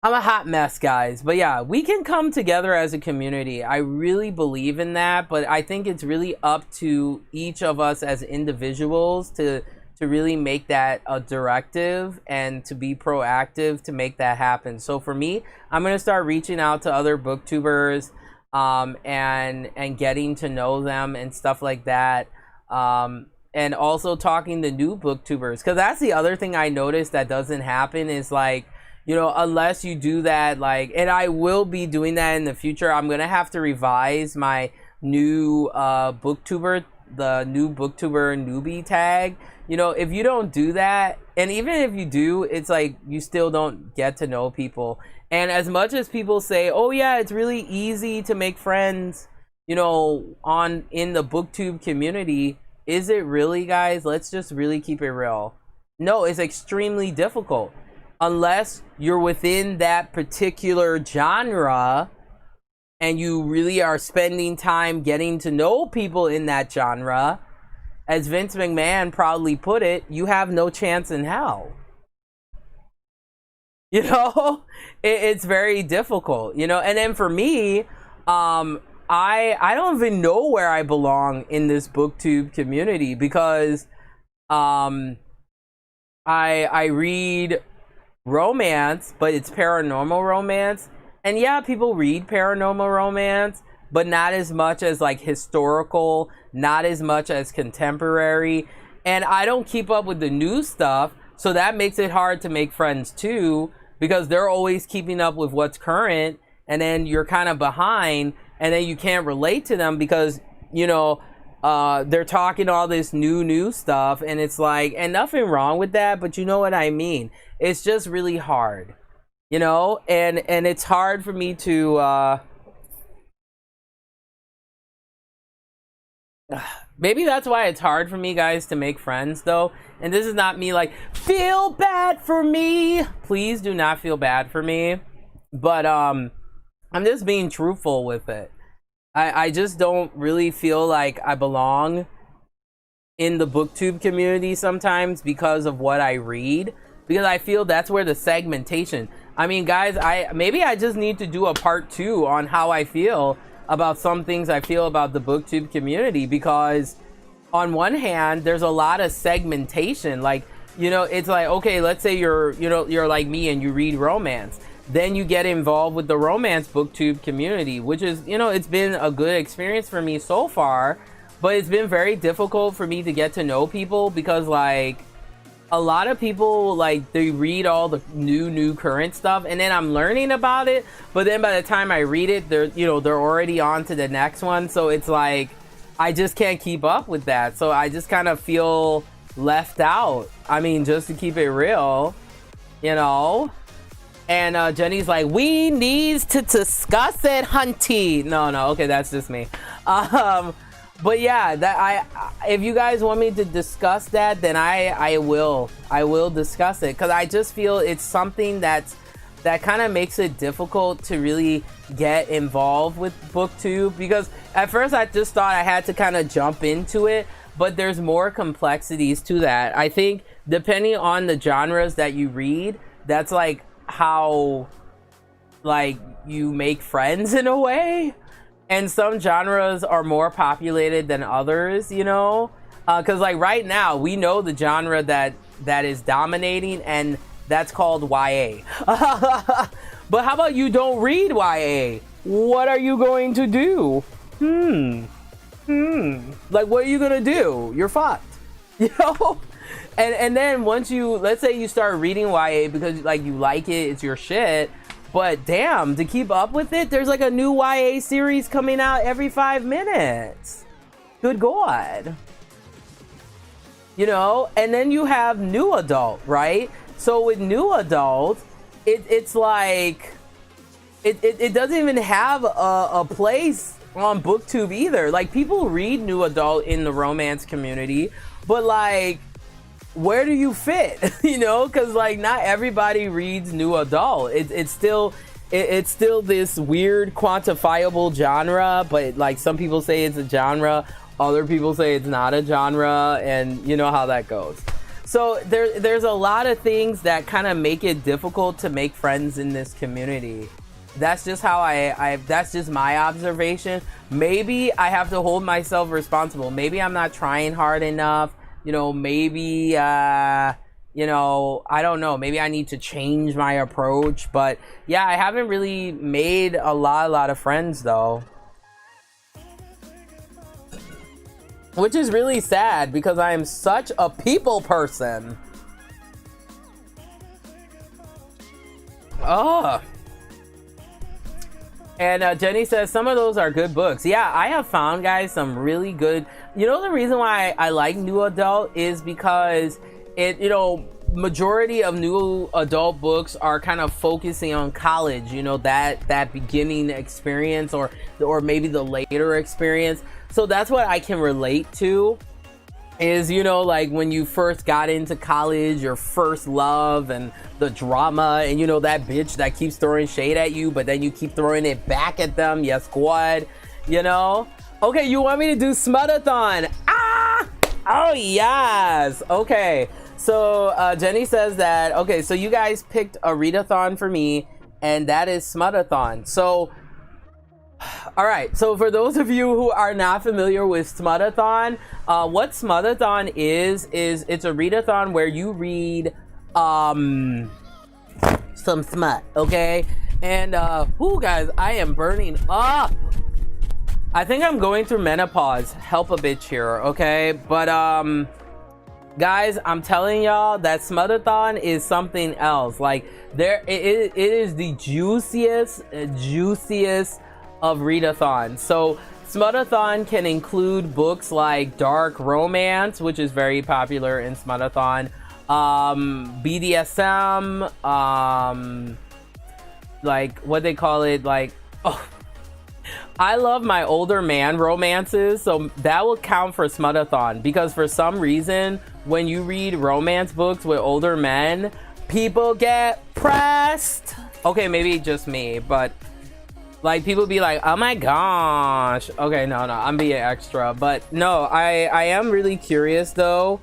I'm a hot mess, guys. But yeah, we can come together as a community. I really believe in that, but I think it's really up to each of us as individuals to really make that a directive and to be proactive to make that happen. So for me, I'm going to start reaching out to other booktubers and getting to know them and stuff like that. And also talking to new booktubers, because that's the other thing I noticed that doesn't happen is like, unless you do that, like, and I will be doing that in the future. I'm going to have to revise my new booktuber, the new booktuber newbie tag. If you don't do that, and even if you do, it's like you still don't get to know people. And as much as people say, oh yeah, it's really easy to make friends, in the BookTube community, is it really, guys? Let's just really keep it real. No, it's extremely difficult. Unless you're within that particular genre and you really are spending time getting to know people in that genre, as Vince McMahon proudly put it, you have no chance in hell. It's very difficult, and then for me, I don't even know where I belong in this BookTube community, because I read romance, but it's paranormal romance, and yeah, people read paranormal romance, but not as much as like historical, not as much as contemporary, and I don't keep up with the new stuff, so that makes it hard to make friends too, because they're always keeping up with what's current, and then you're kind of behind, and then you can't relate to them because they're talking all this new stuff, and it's like, and nothing wrong with that, but you know what I mean. It's just really hard, and it's hard for me to maybe that's why it's hard for me, guys, to make friends, though. And this is not me like, feel bad for me. Please do not feel bad for me. But I'm just being truthful with it. I just don't really feel like I belong in the BookTube community sometimes because of what I read. Because I feel that's where the segmentation. I mean, guys, maybe I just need to do a part 2 on how I feel about some things I feel about the BookTube community. Because on one hand, there's a lot of segmentation. Like, it's like, okay, let's say you're like me and you read romance. Then you get involved with the romance BookTube community, which is, it's been a good experience for me so far. But it's been very difficult for me to get to know people because, like, a lot of people, like, they read all the new current stuff, and then I'm learning about it, but then by the time I read it, they're already on to the next one. So it's like, I just can't keep up with that. So I just kind of feel left out. I mean, just to keep it real, And Jenny's like, we need to discuss it, hunty. No, okay, that's just me. But yeah, that if you guys want me to discuss that, then I will discuss it, because I just feel it's something that kind of makes it difficult to really get involved with BookTube, because at first I just thought I had to kind of jump into it, but there's more complexities to that. I think depending on the genres that you read, that's like how like you make friends in a way. And some genres are more populated than others, you know, because like right now we know the genre that is dominating, and that's called YA. But how about you don't read YA? What are you going to do? Like, what are you gonna do? You're fucked, you know. And then once you, let's say you start reading YA because like you like it, it's your shit. But damn, to keep up with it, there's like a new YA series coming out every 5 minutes. Good God. You know, and then you have new adult, right? So with new adult, it's like, it doesn't even have a place on BookTube either. Like, people read new adult in the romance community, but like, where do you fit? You know, because like not everybody reads new adult. It's still this weird quantifiable genre, but like some people say it's a genre, other people say it's not a genre, and you know how that goes. So there's a lot of things that kind of make it difficult to make friends in this community. That's just how that's just my observation. Maybe I have to hold myself responsible. Maybe I'm not trying hard enough. You know, maybe, you know, I don't know. Maybe I need to change my approach. But yeah, I haven't really made a lot of friends, though. Which is really sad, because I am such a people person. Oh. And Jenny says, some of those are good books. Yeah, I have found, guys, some really good... You know, the reason why I like new adult is because it, you know, majority of new adult books are kind of focusing on college, you know, that beginning experience, or maybe the later experience. So that's what I can relate to. Is, you know, like when you first got into college, your first love and the drama, and you know, that bitch that keeps throwing shade at you, but then you keep throwing it back at them. Yes, squad. You know? Okay, you want me to do Smutathon? Ah! Oh, yes. Okay. So Jenny says that, okay, so you guys picked a readathon for me, and that is Smutathon. So all right, so for those of you who are not familiar with Smutathon, what Smutathon is it's a readathon where you read some smut, okay? And whoo, guys, I am burning up. I think I'm going through menopause. Help a bitch here, okay? But guys, I'm telling y'all that Smutathon is something else. Like, it is the juiciest of readathon. So Smutathon can include books like dark romance, which is very popular in Smutathon, BDSM, like what they call it, like, oh, I love my older man romances, so that will count for Smutathon, because for some reason when you read romance books with older men, people get pressed. Okay, maybe just me, but like, people be like, oh my gosh. Okay, no, I'm being extra. But no, I am really curious, though,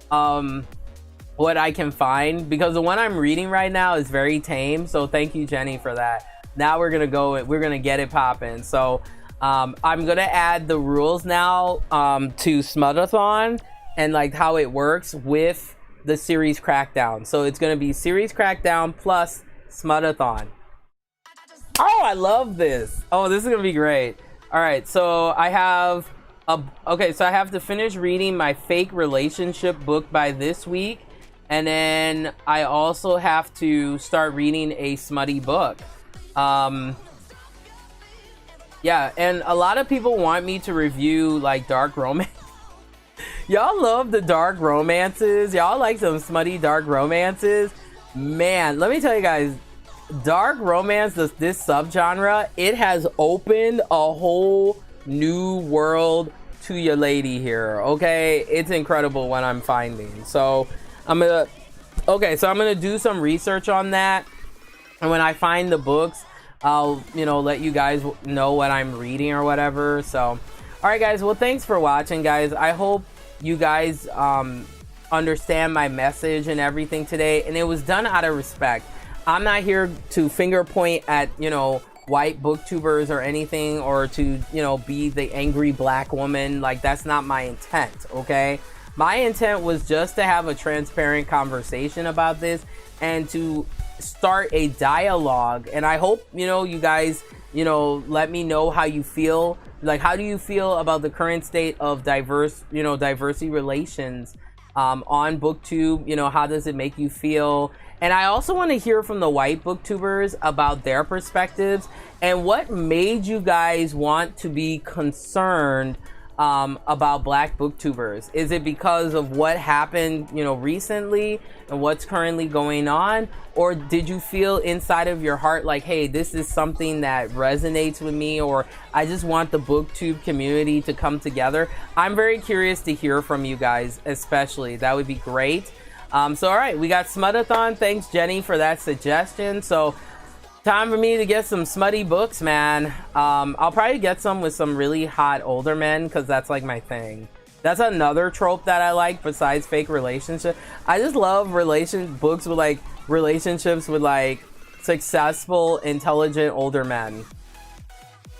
what I can find. Because the one I'm reading right now is very tame. So thank you, Jenny, for that. Now we're going to get it popping. So I'm going to add the rules now to Smutathon and, like, how it works with the series Crackdown. So it's going to be series Crackdown plus Smutathon. Oh, I love this. Oh, this is gonna be great. All right, so I have so I have to finish reading my fake relationship book by this week, and then I also have to start reading a smutty book. Yeah, and a lot of people want me to review like dark romance. Y'all love the dark romances. Y'all like some smutty dark romances. Man, let me tell you guys, dark romance, this subgenre, it has opened a whole new world to your lady here, okay? It's incredible what I'm finding. So I'm gonna do some research on that, and when I find the books, I'll, you know, let you guys know what I'm reading or whatever. So all right guys, well, thanks for watching, guys. I hope you guys understand my message and everything today, and it was done out of respect. I'm not here to finger point at, you know, white booktubers or anything, or to, you know, be the angry black woman. Like, that's not my intent, okay? My intent was just to have a transparent conversation about this and to start a dialogue. And I hope, you know, you guys, you know, let me know how you feel. Like, how do you feel about the current state of diversity relations on BookTube? You know, how does it make you feel? And I also want to hear from the white booktubers about their perspectives and what made you guys want to be concerned about black booktubers. Is it because of what happened, you know, recently and what's currently going on? Or did you feel inside of your heart like, hey, this is something that resonates with me, or I just want the BookTube community to come together? I'm very curious to hear from you guys, especially. That would be great. So all right, we got Smutathon. Thanks, Jenny, for that suggestion. So time for me to get some smutty books, man. I'll probably get some with some really hot older men, because that's like my thing. That's another trope that I like besides fake relationship. I just love books with like relationships with like successful, intelligent older men.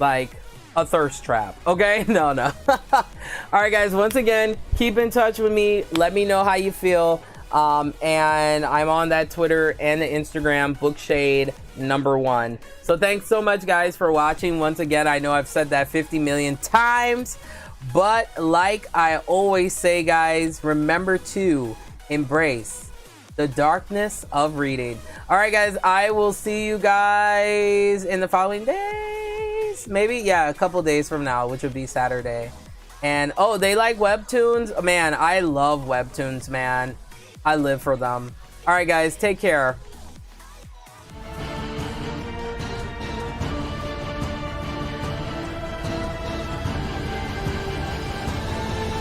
Like a thirst trap, okay? No. All right, guys, once again, keep in touch with me. Let me know how you feel. And I'm on that Twitter and the Instagram, bookshade1. So thanks so much, guys, for watching. Once again, I know I've said that 50 million times, but like I always say, guys, remember to embrace the darkness of reading. All right, guys, I will see you guys in the following days. Maybe, yeah, a couple days from now, which would be Saturday. And oh, they like webtoons? Man, I love webtoons, man. I live for them. All right, guys, take care.